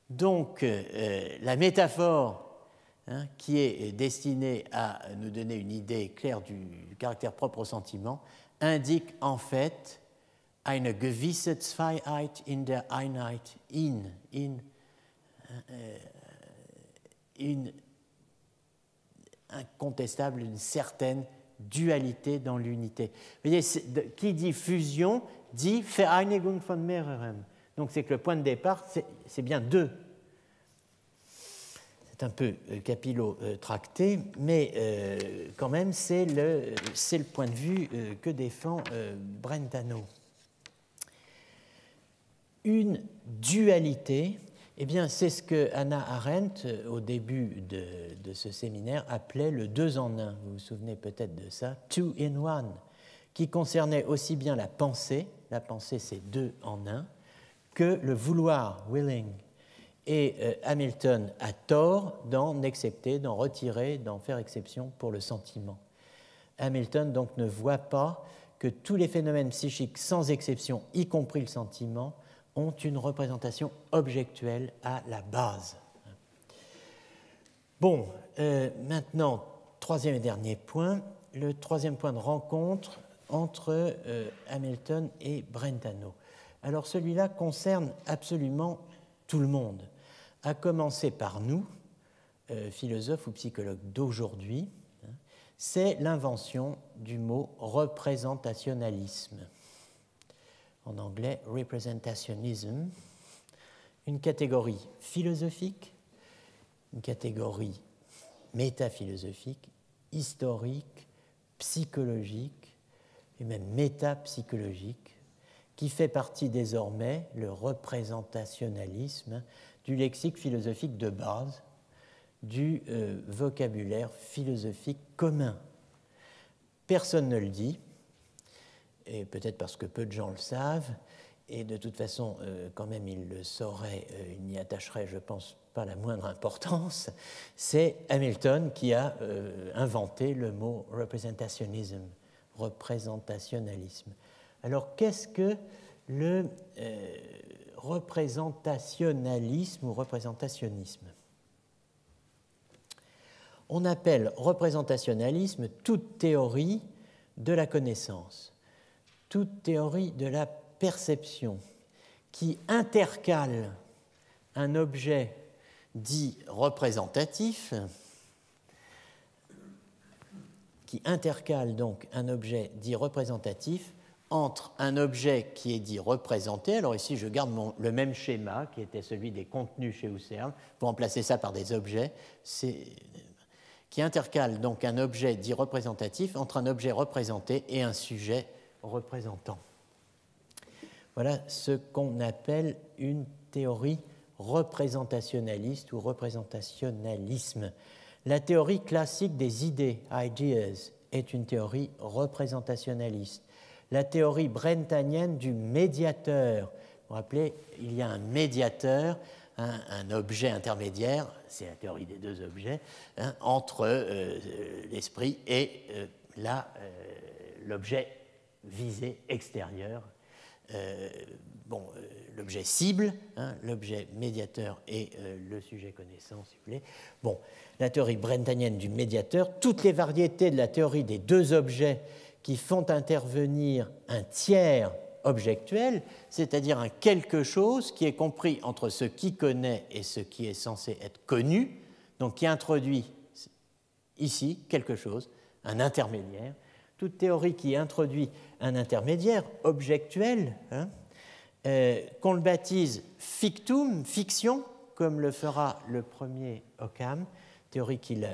Donc, la métaphore qui est destinée à nous donner une idée claire du caractère propre au sentiment, indique en fait eine gewisse Zweiheit in der Einheit, une incontestable, une certaine dualité dans l'unité. Vous voyez, qui dit fusion dit Vereinigung von mehreren. Donc c'est que le point de départ, c'est bien deux. C'est un peu capillotracté, mais quand même, c'est le point de vue que défend Brentano. Une dualité, eh bien, c'est ce que Hannah Arendt, au début de ce séminaire, appelait le deux en un. Vous vous souvenez peut-être de ça, two in one, qui concernait aussi bien la pensée c'est deux en un, que le vouloir, willing. Et Hamilton a tort d'en accepter, d'en retirer, d'en faire exception pour le sentiment. Hamilton donc ne voit pas que tous les phénomènes psychiques, sans exception, y compris le sentiment, ont une représentation objectuelle à la base. Bon, maintenant, troisième et dernier point, le troisième point de rencontre entre Hamilton et Brentano. Alors celui-là concerne absolument tout le monde, à commencer par nous, philosophes ou psychologues d'aujourd'hui. C'est l'invention du mot représentationnalisme. En anglais, representationism, une catégorie philosophique, une catégorie métaphilosophique, historique, psychologique et même métapsychologique, qui fait partie désormais, le représentationnalisme, du lexique philosophique de base, du vocabulaire philosophique commun. Personne ne le dit, et peut-être parce que peu de gens le savent, et de toute façon, quand même, ils le sauraient, ils n'y attacheraient, je pense, pas la moindre importance. C'est Hamilton qui a inventé le mot representationism, représentationnalisme. Alors, qu'est-ce que le représentationnalisme ou représentationnisme? On appelle représentationnalisme toute théorie de la connaissance, toute théorie de la perception qui intercale un objet dit représentatif, qui intercale donc un objet dit représentatif entre un objet qui est dit représenté. Alors ici, je garde le même schéma qui était celui des contenus chez Husserl, pour remplacer ça par des objets, qui intercale donc un objet dit représentatif entre un objet représenté et un sujet représentant. Voilà ce qu'on appelle une théorie représentationnaliste ou représentationnalisme. La théorie classique des idées, ideas, est une théorie représentationnaliste. La théorie brentanienne du médiateur. Vous vous rappelez, il y a un médiateur, un objet intermédiaire, c'est la théorie des deux objets, entre l'esprit et l'objet visé extérieur. L'objet cible, l'objet médiateur et le sujet connaissant, si vous voulez. Bon, la théorie brentanienne du médiateur, toutes les variétés de la théorie des deux objets qui font intervenir un tiers objectuel, c'est-à-dire un quelque chose qui est compris entre ce qui connaît et ce qui est censé être connu, donc qui introduit ici quelque chose, un intermédiaire. Toute théorie qui introduit un intermédiaire objectuel, qu'on le baptise fictum, fiction, comme le fera le premier Occam, théorie qu'il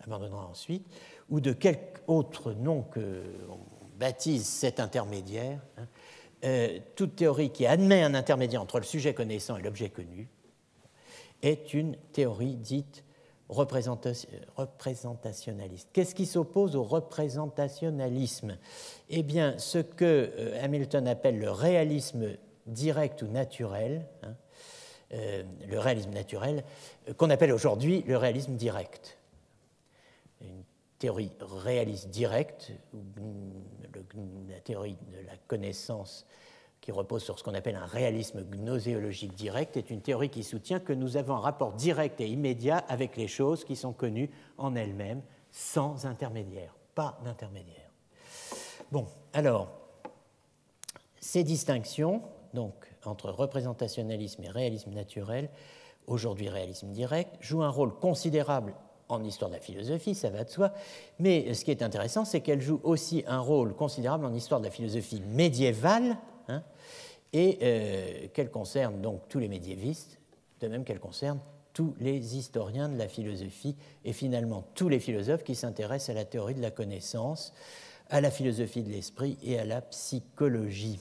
abandonnera ensuite, ou de quelque autre nom qu'on baptise cet intermédiaire, toute théorie qui admet un intermédiaire entre le sujet connaissant et l'objet connu est une théorie dite représentationnaliste. Qu'est-ce qui s'oppose au représentationnalisme? Eh bien, ce que Hamilton appelle le réalisme direct ou naturel, le réalisme naturel, qu'on appelle aujourd'hui le réalisme direct. Une théorie réaliste directe, la théorie de la connaissance qui repose sur ce qu'on appelle un réalisme gnoséologique direct, est une théorie qui soutient que nous avons un rapport direct et immédiat avec les choses qui sont connues en elles-mêmes, sans intermédiaire, pas d'intermédiaire. Bon, alors, ces distinctions, donc, entre représentationnalisme et réalisme naturel, aujourd'hui réalisme direct, jouent un rôle considérable en histoire de la philosophie, ça va de soi, mais ce qui est intéressant, c'est qu'elles jouent aussi un rôle considérable en histoire de la philosophie médiévale, et qu'elle concerne donc tous les médiévistes, de même qu'elle concerne tous les historiens de la philosophie et finalement tous les philosophes qui s'intéressent à la théorie de la connaissance, à la philosophie de l'esprit et à la psychologie.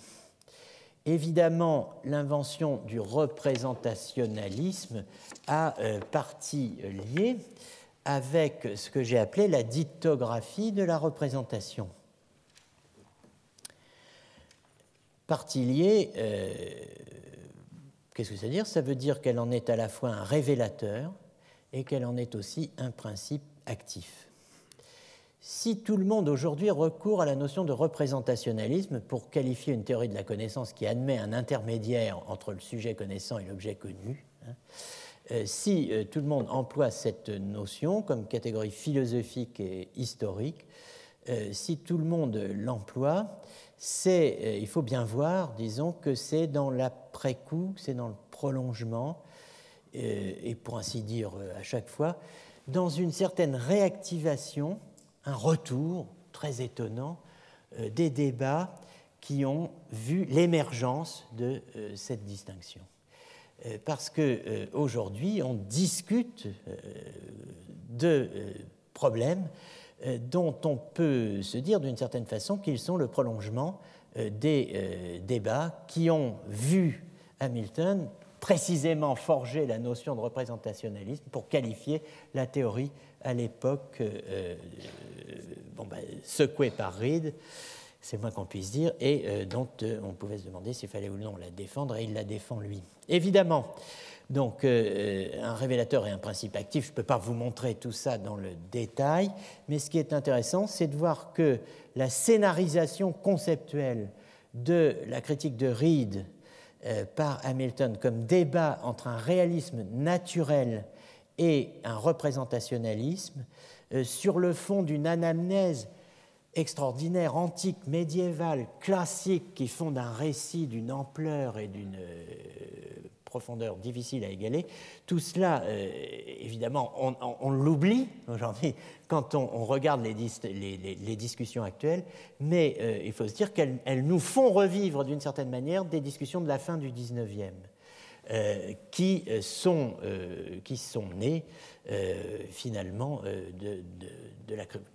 Évidemment, l'invention du représentationnalisme a partie liée avec ce que j'ai appelé la dictographie de la représentation. Partie liée, qu'est-ce que ça veut dire? Ça veut dire qu'elle en est à la fois un révélateur et qu'elle en est aussi un principe actif. Si tout le monde aujourd'hui recourt à la notion de représentationnalisme pour qualifier une théorie de la connaissance qui admet un intermédiaire entre le sujet connaissant et l'objet connu, si tout le monde emploie cette notion comme catégorie philosophique et historique, si tout le monde l'emploie, il faut bien voir, disons, que c'est dans l'après-coup, c'est dans le prolongement, et pour ainsi dire à chaque fois, dans une certaine réactivation, un retour très étonnant des débats qui ont vu l'émergence de cette distinction. Parce qu'aujourd'hui, on discute de problèmes dont on peut se dire d'une certaine façon qu'ils sont le prolongement des débats qui ont vu Hamilton précisément forger la notion de représentationnalisme pour qualifier la théorie à l'époque secouée par Reid, c'est moins qu'on puisse dire, et dont on pouvait se demander s'il fallait ou non la défendre, et il la défend lui. Évidemment, donc un révélateur et un principe actif, je ne peux pas vous montrer tout ça dans le détail, mais ce qui est intéressant, c'est de voir que la scénarisation conceptuelle de la critique de Reid par Hamilton comme débat entre un réalisme naturel et un représentationnalisme sur le fond d'une anamnèse extraordinaire, antique, médiévale, classique, qui fonde un récit d'une ampleur et d'une profondeur difficile à égaler. Tout cela, évidemment, on l'oublie aujourd'hui quand on regarde les discussions actuelles, mais il faut se dire qu'elles nous font revivre d'une certaine manière des discussions de la fin du XIXe. Qui sont nés finalement de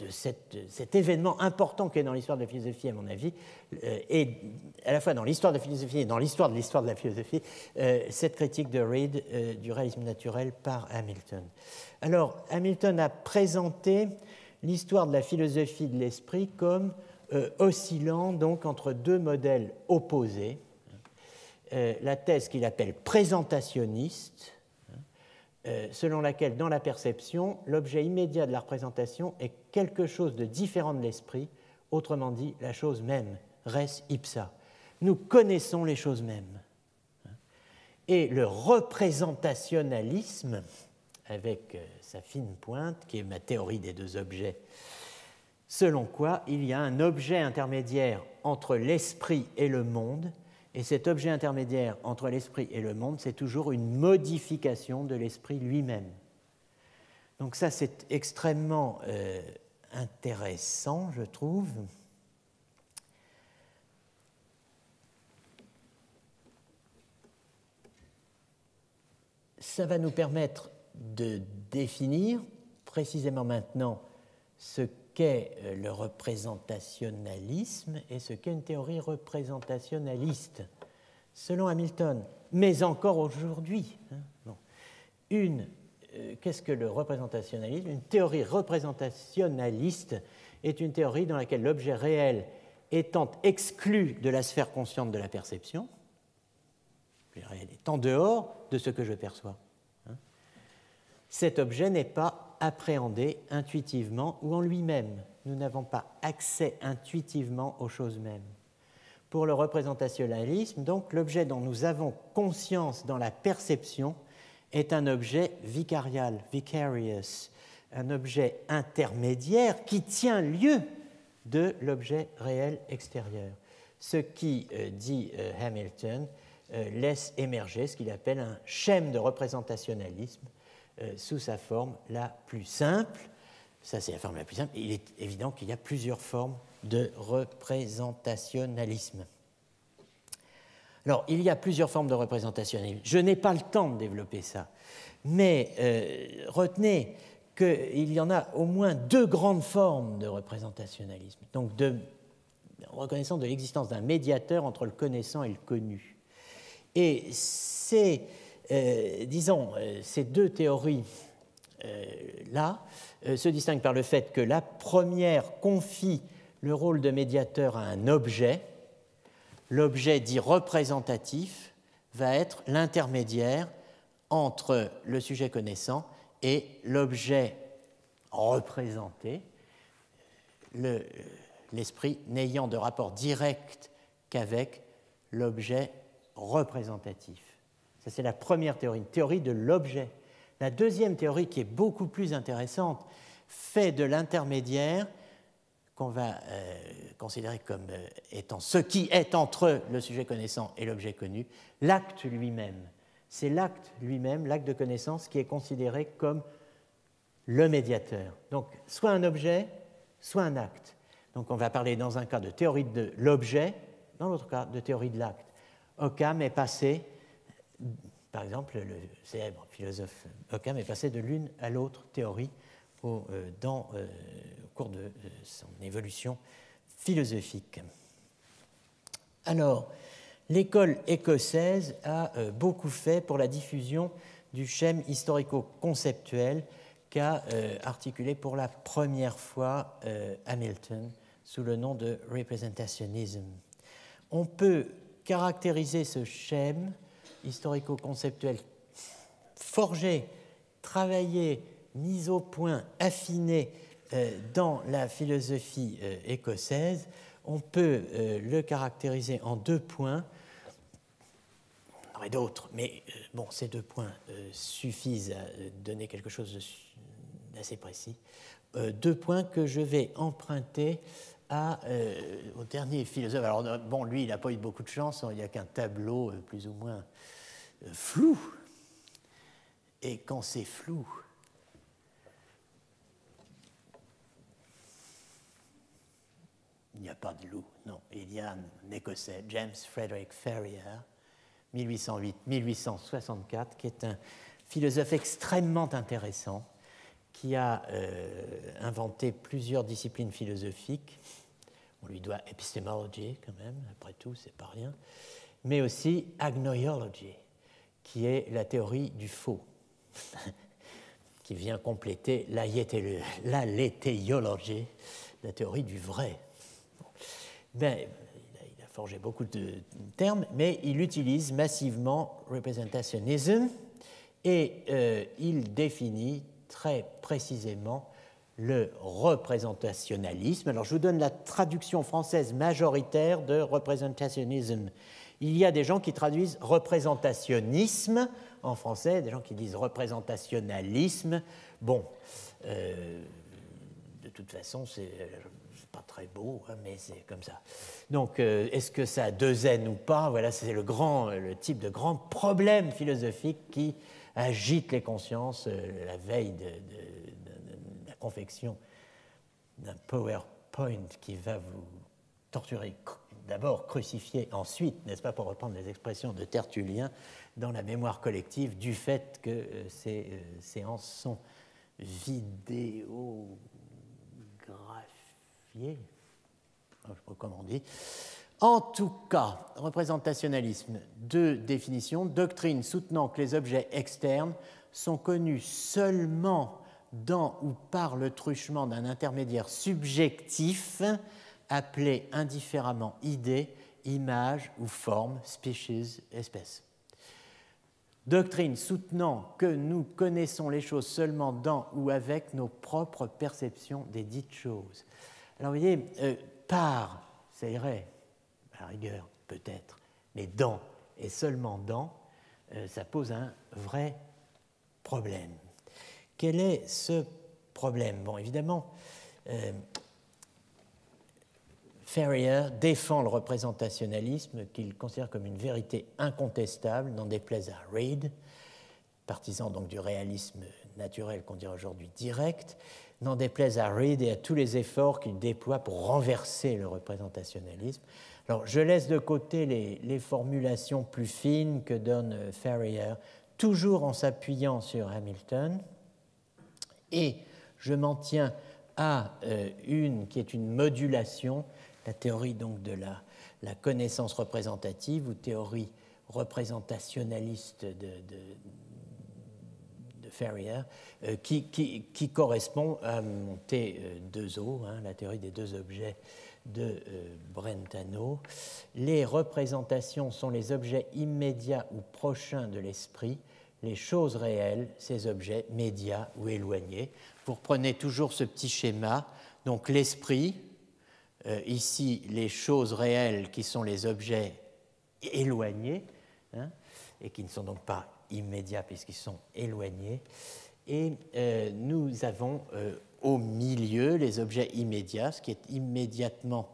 cet événement important qu'est dans l'histoire de la philosophie, à mon avis, et à la fois dans l'histoire de la philosophie et dans l'histoire de la philosophie, cette critique de Reid du réalisme naturel par Hamilton. Alors, Hamilton a présenté l'histoire de la philosophie de l'esprit comme oscillant donc entre deux modèles opposés. La thèse qu'il appelle présentationniste, selon laquelle, dans la perception, l'objet immédiat de la représentation est quelque chose de différent de l'esprit, autrement dit, la chose même, res ipsa. Nous connaissons les choses mêmes. Et le représentationnalisme, avec sa fine pointe, qui est ma théorie des deux objets, selon quoi il y a un objet intermédiaire entre l'esprit et le monde. Et cet objet intermédiaire entre l'esprit et le monde, c'est toujours une modification de l'esprit lui-même. Donc ça, c'est extrêmement intéressant, je trouve. Ça va nous permettre de définir précisément maintenant ce qu'est le représentationnalisme et ce qu'est une théorie représentationnaliste, selon Hamilton, mais encore aujourd'hui. Bon. Qu'est-ce que le représentationnalisme? Une théorie représentationnaliste est une théorie dans laquelle l'objet réel étant exclu de la sphère consciente de la perception, l'objet réel étant dehors de ce que je perçois, cet objet n'est pas appréhendé intuitivement ou en lui-même. Nous n'avons pas accès intuitivement aux choses mêmes. Pour le représentationnalisme, donc, l'objet dont nous avons conscience dans la perception est un objet vicarial, vicarious, un objet intermédiaire qui tient lieu de l'objet réel extérieur. Ce qui, dit Hamilton, laisse émerger ce qu'il appelle un schème de représentationnalisme sous sa forme la plus simple. Ça, c'est la forme la plus simple. Il est évident qu'il y a plusieurs formes de représentationnalisme. Alors, il y a plusieurs formes de représentationnalisme. Je n'ai pas le temps de développer ça, mais retenez qu'il y en a au moins deux grandes formes de représentationnalisme, donc reconnaissance de l'existence d'un médiateur entre le connaissant et le connu. Et ces deux théories-là se distinguent par le fait que la première confie le rôle de médiateur à un objet. L'objet dit représentatif va être l'intermédiaire entre le sujet connaissant et l'objet représenté, l'esprit n'ayant de rapport direct qu'avec l'objet représentatif. Ça, c'est la première théorie, une théorie de l'objet. La deuxième théorie, qui est beaucoup plus intéressante, fait de l'intermédiaire, qu'on va considérer comme étant ce qui est entre le sujet connaissant et l'objet connu, l'acte lui-même. C'est l'acte lui-même, l'acte de connaissance, qui est considéré comme le médiateur. Donc, soit un objet, soit un acte. Donc, on va parler dans un cas de théorie de l'objet, dans l'autre cas de théorie de l'acte. Occam est passé, par exemple, le célèbre philosophe Occam est passé de l'une à l'autre théorie au cours de son évolution philosophique. Alors, l'école écossaise a beaucoup fait pour la diffusion du schème historico-conceptuel qu'a articulé pour la première fois Hamilton sous le nom de representationism. On peut caractériser ce schème historico-conceptuel forgé, travaillé, mis au point, affiné dans la philosophie écossaise. On peut le caractériser en deux points. Il y en aurait d'autres, mais bon, ces deux points suffisent à donner quelque chose d'assez précis. Deux points que je vais emprunter au dernier philosophe. Alors, bon, lui, il n'a pas eu beaucoup de chance, il n'y a qu'un tableau plus ou moins flou. Et quand c'est flou, il n'y a pas de loup, non. Il y a un Écossais, James Frederick Ferrier, 1808-1864, qui est un philosophe extrêmement intéressant, qui a inventé plusieurs disciplines philosophiques. On lui doit épistémologie, quand même, après tout, c'est pas rien, mais aussi agnoiology, qui est la théorie du faux, qui vient compléter l'aléthéologie, la théorie du vrai. Ben, il a forgé beaucoup de termes, mais il utilise massivement representationism et il définit très précisément le représentationnalisme. Alors, je vous donne la traduction française majoritaire de representationnism. Il y a des gens qui traduisent représentationnisme en français, des gens qui disent représentationnalisme. Bon, de toute façon, c'est pas très beau, hein, mais c'est comme ça. Donc, est-ce que ça a deux N ou pas? Voilà, c'est le type de grand problème philosophique qui agite les consciences la veille de la confection d'un PowerPoint qui va vous torturer, d'abord crucifier, ensuite, n'est-ce pas, pour reprendre les expressions de Tertullien, dans la mémoire collective du fait que ces séances sont vidéographiées, je ne sais pas comment on dit. En tout cas, représentationalisme, deux définitions. Doctrine soutenant que les objets externes sont connus seulement dans ou par le truchement d'un intermédiaire subjectif appelé indifféremment idée, image ou forme, species, espèce. Doctrine soutenant que nous connaissons les choses seulement dans ou avec nos propres perceptions des dites choses. Alors vous voyez, par, ça irait, à la rigueur, peut-être, mais dans et seulement dans, ça pose un vrai problème. Quel est ce problème? Bon, évidemment, Ferrier défend le représentationalisme qu'il considère comme une vérité incontestable, n'en déplaise à Reid, partisan donc du réalisme naturel qu'on dirait aujourd'hui direct, n'en déplaise à Reid et à tous les efforts qu'il déploie pour renverser le représentationalisme. Alors, je laisse de côté les formulations plus fines que donne Ferrier, toujours en s'appuyant sur Hamilton, et je m'en tiens à une qui est une modulation, la théorie donc de la connaissance représentative ou théorie représentationnaliste de Ferrier, qui correspond à mon T2O, hein, la théorie des deux objets de Brentano. Les représentations sont les objets immédiats ou prochains de l'esprit, les choses réelles, ces objets médias ou éloignés. Vous reprenez toujours ce petit schéma, donc l'esprit, ici les choses réelles qui sont les objets éloignés, hein, et qui ne sont donc pas immédiats puisqu'ils sont éloignés, et nous avons au milieu les objets immédiats, ce qui est immédiatement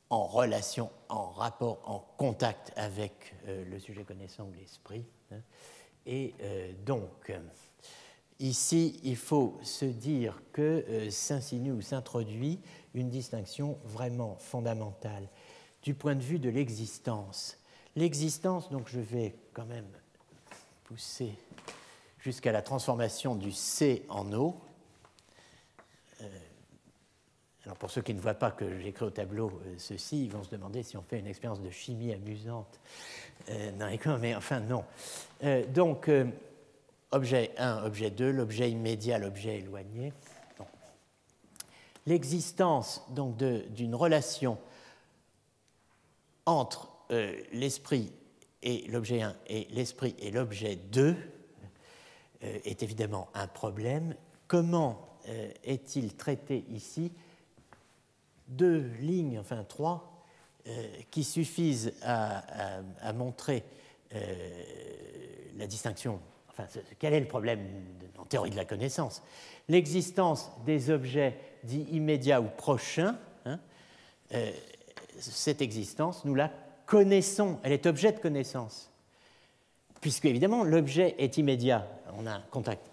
en relation, en rapport, en contact avec le sujet connaissant ou l'esprit, hein. Et donc, ici, il faut se dire que s'insinue ou s'introduit une distinction vraiment fondamentale du point de vue de l'existence. L'existence, donc je vais quand même pousser jusqu'à la transformation du C en O. Alors pour ceux qui ne voient pas que j'écris au tableau ceci, ils vont se demander si on fait une expérience de chimie amusante. Non, mais enfin non. Donc, objet 1, objet 2, l'objet immédiat, l'objet éloigné. Bon. L'existence donc d'une relation entre l'esprit et l'objet 1 et l'esprit et l'objet 2 est évidemment un problème. Comment est-il traité ici? Deux lignes, enfin trois, qui suffisent à montrer la distinction. Enfin, quel est le problème en théorie de la connaissance? L'existence des objets dits immédiats ou prochains, hein, cette existence, nous la connaissons, elle est objet de connaissance. puisque évidemment l'objet est immédiat, on a un contact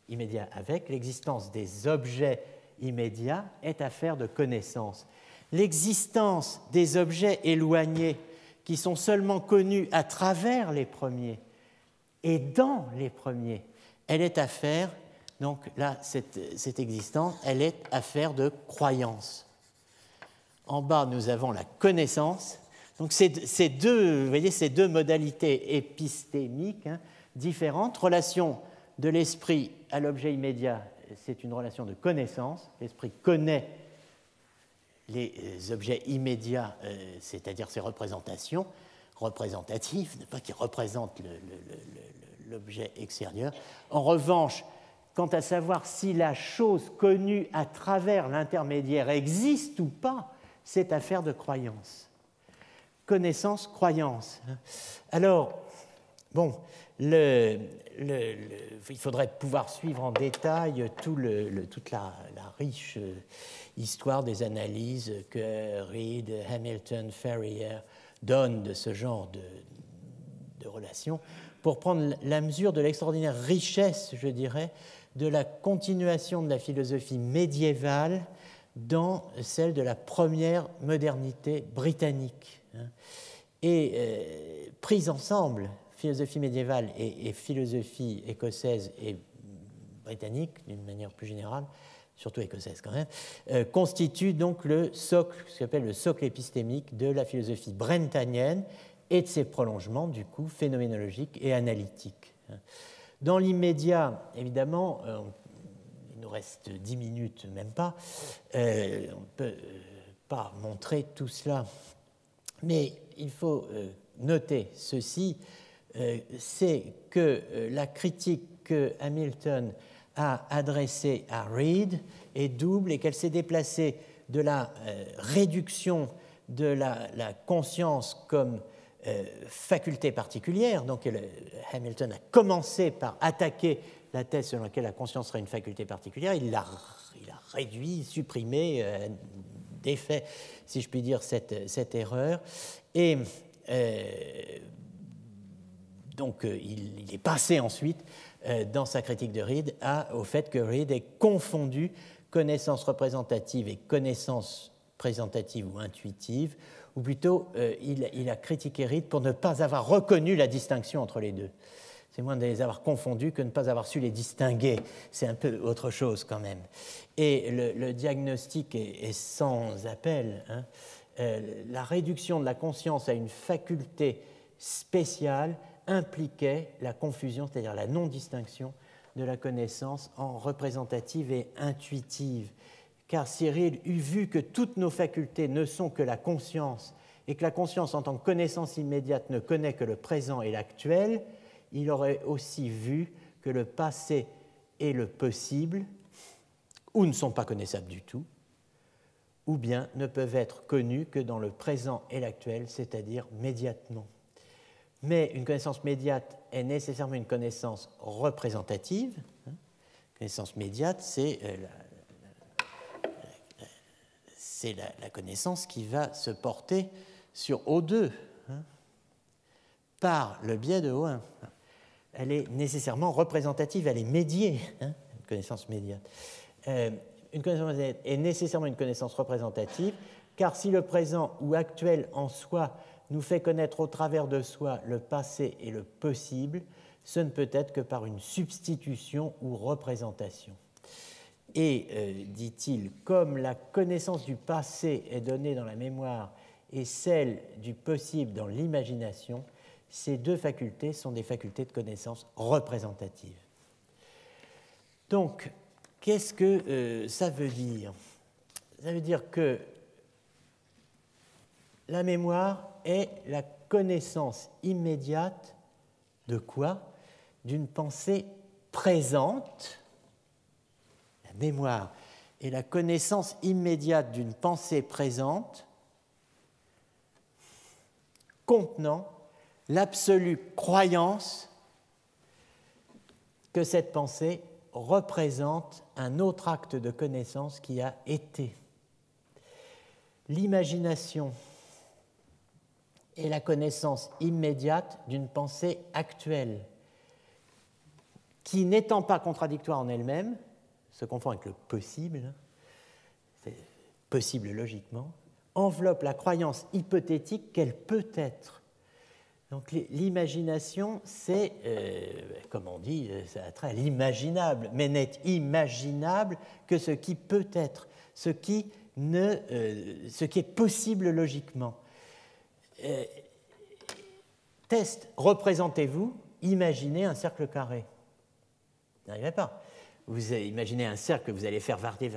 immédiat avec, l'existence des objets immédiats est affaire de connaissance. L'existence des objets éloignés qui sont seulement connus à travers les premiers et dans les premiers, elle est affaire, donc là, cette existence, elle est affaire de croyance. En bas, nous avons la connaissance. Donc ces deux, vous voyez, ces deux modalités épistémiques différentes, relation de l'esprit à l'objet immédiat, c'est une relation de connaissance. L'esprit connaît les objets immédiats, c'est-à-dire ses représentations représentatives, pas qui représentent l'objet extérieur. En revanche, quant à savoir si la chose connue à travers l'intermédiaire existe ou pas, c'est affaire de croyance. Connaissance, croyance. Alors, bon, il faudrait pouvoir suivre en détail toute la riche histoire des analyses que Reid, Hamilton, Ferrier donnent de ce genre de relations pour prendre la mesure de l'extraordinaire richesse, je dirais, de la continuation de la philosophie médiévale dans celle de la première modernité britannique. Et prise ensemble, philosophie médiévale et philosophie écossaise et britannique, d'une manière plus générale, surtout écossaise quand même, constitue donc le socle, ce qu'on appelle le socle épistémique de la philosophie brentanienne et de ses prolongements, du coup, phénoménologiques et analytiques. Dans l'immédiat, évidemment, il nous reste 10 minutes, même pas, on ne peut pas montrer tout cela, mais il faut noter ceci, c'est que la critique que Hamilton a adressée à Reid est double et qu'elle s'est déplacée de la réduction de la conscience comme faculté particulière. Donc Hamilton a commencé par attaquer la thèse selon laquelle la conscience serait une faculté particulière. Il l'a réduit, supprimé, défait, si je puis dire, cette erreur. Et donc il est passé ensuite, dans sa critique de Reid, au fait que Reid ait confondu connaissance représentative et connaissance présentative ou intuitive, ou plutôt il a critiqué Reid pour ne pas avoir reconnu la distinction entre les deux. C'est moins de les avoir confondus que de ne pas avoir su les distinguer. C'est un peu autre chose quand même. Et le diagnostic est sans appel. La réduction de la conscience à une faculté spéciale impliquait la confusion, c'est-à-dire la non-distinction de la connaissance en représentative et intuitive. Car si Reid eût vu que toutes nos facultés ne sont que la conscience et que la conscience en tant que connaissance immédiate ne connaît que le présent et l'actuel, il aurait aussi vu que le passé et le possible ou ne sont pas connaissables du tout, ou bien ne peuvent être connus que dans le présent et l'actuel, c'est-à-dire médiatement. Mais une connaissance médiate est nécessairement une connaissance représentative. Connaissance médiate, c'est la connaissance qui va se porter sur O2 par le biais de O1. Elle est nécessairement représentative, elle est médiée, une connaissance médiate. Une connaissance médiate est nécessairement une connaissance représentative, car si le présent ou actuel en soi nous fait connaître au travers de soi le passé et le possible, ce ne peut être que par une substitution ou représentation. Et, dit-il, comme la connaissance du passé est donnée dans la mémoire et celle du possible dans l'imagination, ces deux facultés sont des facultés de connaissance représentatives. Donc, qu'est-ce que ça veut dire? Ça veut dire que la mémoire est la connaissance immédiate de quoi? D'une pensée présente. La mémoire est la connaissance immédiate d'une pensée présente contenant l'absolue croyance que cette pensée représente un autre acte de connaissance qui a été. L'imagination est la connaissance immédiate d'une pensée actuelle, qui, n'étant pas contradictoire en elle-même, se confond avec le possible, c'est possible logiquement, enveloppe la croyance hypothétique qu'elle peut être. Donc l'imagination, c'est, comme on dit, ça a trait à l'imaginable, mais n'est imaginable que ce qui peut être, ce qui est possible logiquement. Test, représentez-vous, imaginez un cercle carré. Vous n'arrivez pas. Vous imaginez un cercle que vous allez faire varier,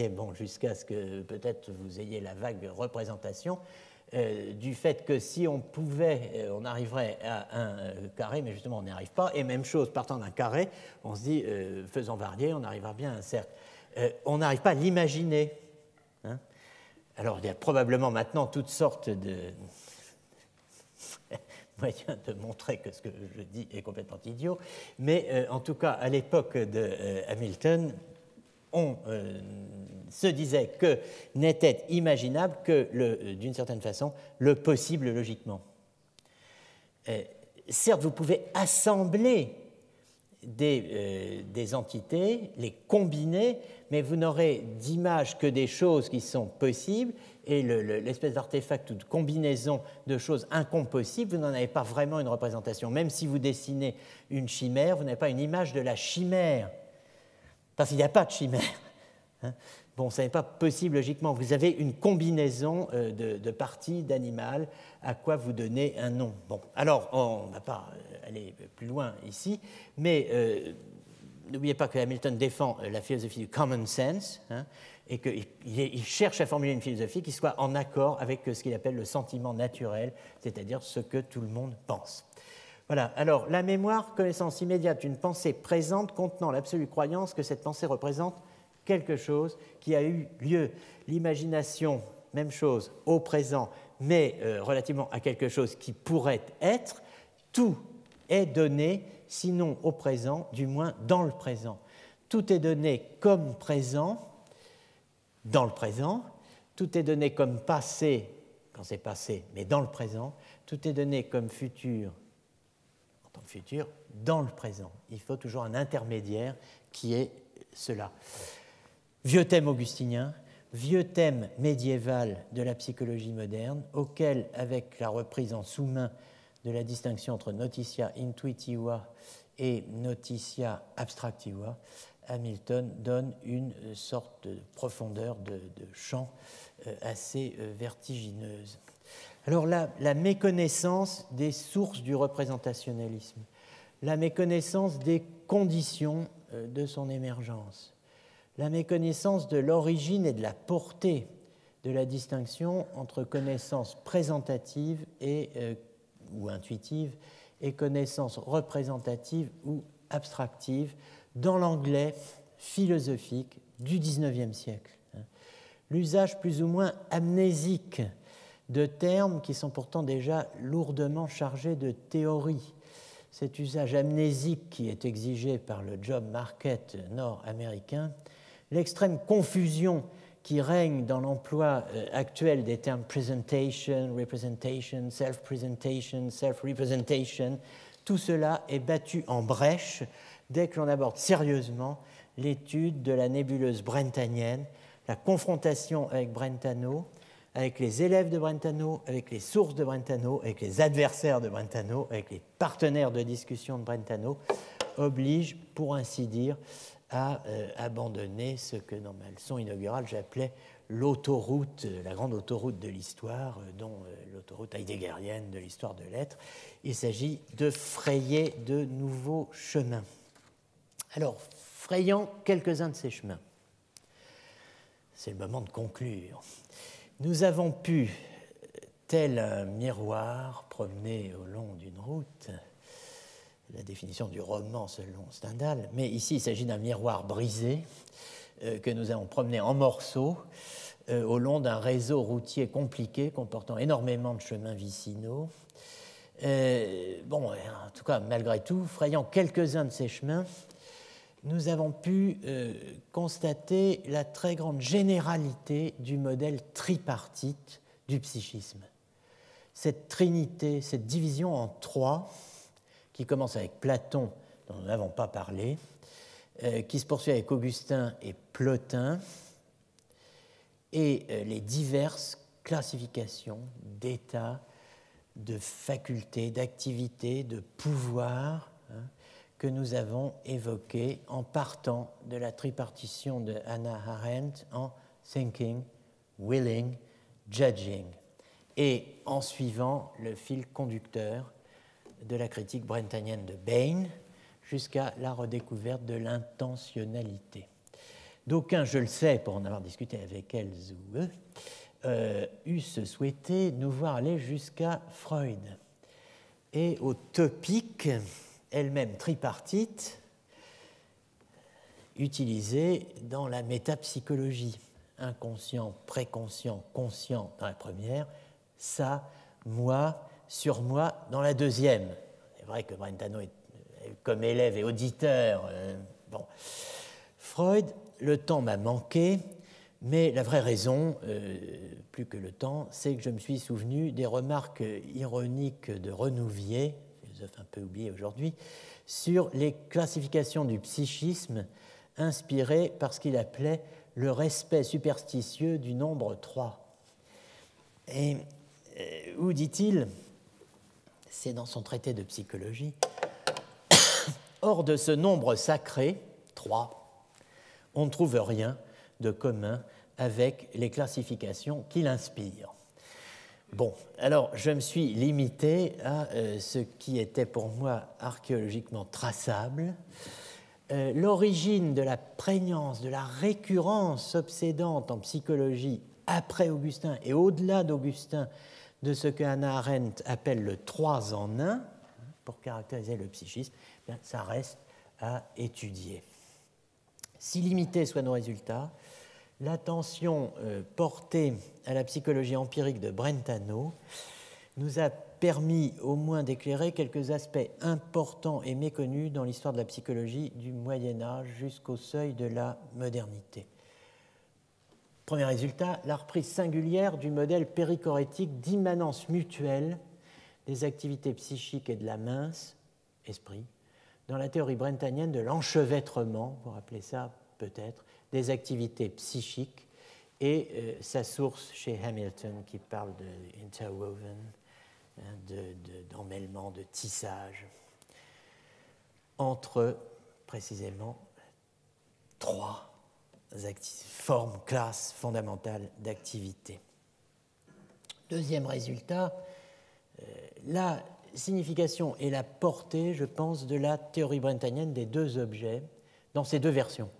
bon, jusqu'à ce que peut-être vous ayez la vague représentation du fait que si on pouvait, on arriverait à un carré, mais justement on n'y arrive pas, et même chose, partant d'un carré, on se dit, faisons varier, on arrivera bien à un cercle. On n'arrive pas à l'imaginer. Hein. Alors il y a probablement maintenant toutes sortes de moyen de montrer que ce que je dis est complètement idiot, mais en tout cas, à l'époque de Hamilton, on se disait que n'était imaginable que, d'une certaine façon, le possible logiquement. Certes, vous pouvez assembler des entités, les combiner, mais vous n'aurez d'image que des choses qui sont possibles, et l'espèce d'artefact ou de combinaison de choses incompossibles, vous n'en avez pas vraiment une représentation. Même si vous dessinez une chimère, vous n'avez pas une image de la chimère, parce qu'il n'y a pas de chimère. Hein. Bon, ça n'est pas possible logiquement. Vous avez une combinaison de parties d'animal à quoi vous donnez un nom. Bon, alors, on ne va pas aller plus loin ici, mais n'oubliez pas que Hamilton défend la philosophie du common sense, hein, et qu'il cherche à formuler une philosophie qui soit en accord avec ce qu'il appelle le sentiment naturel, c'est-à-dire ce que tout le monde pense. Voilà, alors la mémoire, connaissance immédiate d'une pensée présente contenant l'absolue croyance que cette pensée représente quelque chose qui a eu lieu. L'imagination, même chose, au présent, mais relativement à quelque chose qui pourrait être, tout est donné, sinon au présent, du moins dans le présent. Tout est donné comme présent, dans le présent, tout est donné comme passé, quand c'est passé, mais dans le présent, tout est donné comme futur, en tant que futur, dans le présent. Il faut toujours un intermédiaire qui est cela. Vieux thème augustinien, vieux thème médiéval de la psychologie moderne, auquel, avec la reprise en sous-main de la distinction entre notitia intuitiva et notitia abstractiva, Hamilton donne une sorte de profondeur de champ assez vertigineuse. Alors là, la méconnaissance des sources du représentationnalisme, la méconnaissance des conditions de son émergence, la méconnaissance de l'origine et de la portée de la distinction entre connaissance présentative ou intuitive et connaissance représentative ou abstractive dans l'anglais philosophique du XIXe siècle. L'usage plus ou moins amnésique de termes qui sont pourtant déjà lourdement chargés de théorie. Cet usage amnésique qui est exigé par le job market nord-américain, l'extrême confusion qui règne dans l'emploi actuel des termes presentation, representation, self-presentation, self-representation, tout cela est battu en brèche dès que l'on aborde sérieusement l'étude de la nébuleuse brentanienne, la confrontation avec Brentano, avec les élèves de Brentano, avec les sources de Brentano, avec les adversaires de Brentano, avec les partenaires de discussion de Brentano, oblige, pour ainsi dire, à abandonner ce que, dans ma leçon inaugurale, j'appelais l'autoroute, la grande autoroute de l'histoire, dont l'autoroute heideggerienne de l'histoire de l'être. Il s'agit de frayer de nouveaux chemins. Alors, frayant quelques-uns de ces chemins, c'est le moment de conclure. Nous avons pu, tel un miroir promené au long d'une route, la définition du roman selon Stendhal, mais ici il s'agit d'un miroir brisé que nous avons promené en morceaux au long d'un réseau routier compliqué comportant énormément de chemins vicinaux. En tout cas, malgré tout, frayant quelques-uns de ces chemins, nous avons pu constater la très grande généralité du modèle tripartite du psychisme. cette trinité, cette division en trois, qui commence avec Platon, dont nous n'avons pas parlé, qui se poursuit avec Augustin et Plotin, et les diverses classifications d'états, de facultés, d'activités, de pouvoirs que nous avons évoquées en partant de la tripartition de Hannah Arendt en thinking, willing, judging, et en suivant le fil conducteur de la critique brentanienne de Bain jusqu'à la redécouverte de l'intentionnalité. D'aucuns, je le sais, pour en avoir discuté avec elles ou eux, eussent souhaité nous voir aller jusqu'à Freud et au topique, elle-même tripartite, utilisée dans la métapsychologie. Inconscient, préconscient, conscient dans la première, ça, moi, sur moi dans la deuxième. C'est vrai que Brentano est comme élève et auditeur. Bon. Freud, le temps m'a manqué, mais la vraie raison, plus que le temps, c'est que je me suis souvenu des remarques ironiques de Renouvier, philosophe un peu oublié aujourd'hui, sur les classifications du psychisme inspirées par ce qu'il appelait le respect superstitieux du nombre 3. Et où dit-il, c'est dans son traité de psychologie, hors de ce nombre sacré, 3, on ne trouve rien de commun avec les classifications qu'il inspire. Bon, alors je me suis limité à ce qui était pour moi archéologiquement traçable. L'origine de la prégnance, de la récurrence obsédante en psychologie après Augustin et au-delà d'Augustin de ce que Hannah Arendt appelle le 3 en 1, pour caractériser le psychisme, bien, ça reste à étudier. Si limités soient nos résultats, l'attention portée à la psychologie empirique de Brentano nous a permis au moins d'éclairer quelques aspects importants et méconnus dans l'histoire de la psychologie du Moyen-Âge jusqu'au seuil de la modernité. Premier résultat, la reprise singulière du modèle périchorétique d'immanence mutuelle des activités psychiques et de la mince, esprit, dans la théorie brentanienne de l'enchevêtrement, pour appeler ça peut-être, des activités psychiques, et sa source chez Hamilton qui parle d'interwoven, d'emmêlement, de tissage, entre précisément 3 formes, classes fondamentales d'activité. Deuxième résultat, la signification et la portée, je pense, de la théorie brentanienne des 2 objets dans ces 2 versions.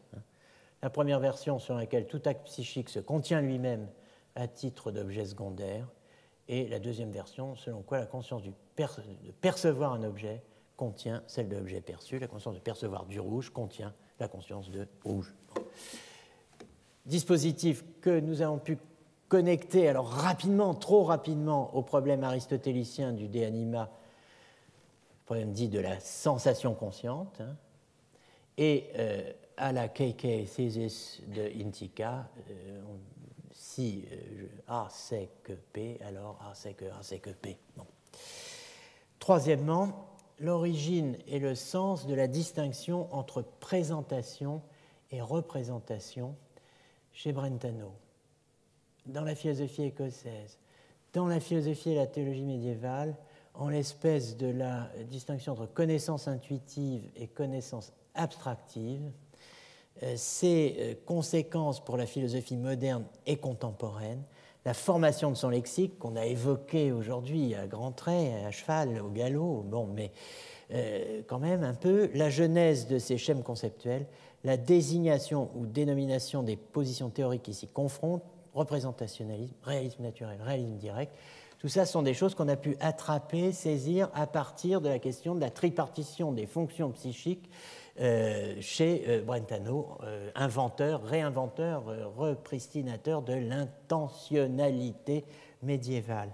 La première version sur laquelle tout acte psychique se contient lui-même à titre d'objet secondaire, et la deuxième version selon quoi la conscience de percevoir un objet contient celle de l'objet perçu, la conscience de percevoir du rouge contient la conscience de rouge. Bon. Dispositif que nous avons pu connecter alors rapidement, trop rapidement, au problème aristotélicien du de anima, problème dit de la sensation consciente, et à la KK thesis de Intica, si A c'est que P, alors A c'est que P. Bon. Troisièmement, l'origine et le sens de la distinction entre présentation et représentation chez Brentano, dans la philosophie écossaise, dans la philosophie et la théologie médiévale, en l'espèce de la distinction entre connaissance intuitive et connaissance abstractive, ses conséquences pour la philosophie moderne et contemporaine, la formation de son lexique qu'on a évoqué aujourd'hui à grands traits, à cheval, au galop, bon, mais quand même un peu, la genèse de ces schèmes conceptuels, la désignation ou dénomination des positions théoriques qui s'y confrontent, représentationnalisme, réalisme naturel, réalisme direct, tout ça sont des choses qu'on a pu attraper, saisir à partir de la question de la tripartition des fonctions psychiques chez Brentano, inventeur, réinventeur, repristinateur de l'intentionnalité médiévale.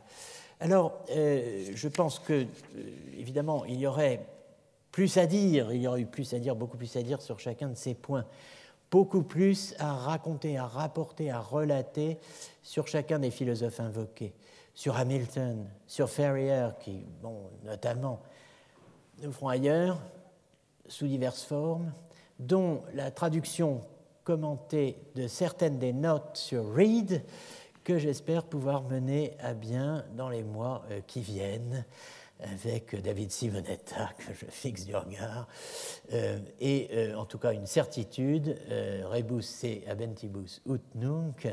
Alors, je pense que, évidemment, il y aurait plus à dire, il y aurait eu plus à dire, beaucoup plus à dire sur chacun de ces points, beaucoup plus à raconter, à rapporter, à relater sur chacun des philosophes invoqués. sur Hamilton, sur Ferrier, qui, bon, notamment, nous ferons ailleurs, sous diverses formes, dont la traduction commentée de certaines des notes sur Reed, que j'espère pouvoir mener à bien dans les mois qui viennent, avec David Simonetta, que je fixe du regard, et en tout cas une certitude, rebus se habentibus ut nunc,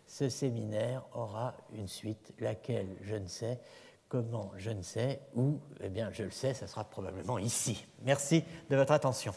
ce séminaire aura une suite, laquelle je ne sais, comment je ne sais, ou, eh bien je le sais, ça sera probablement ici. Merci de votre attention.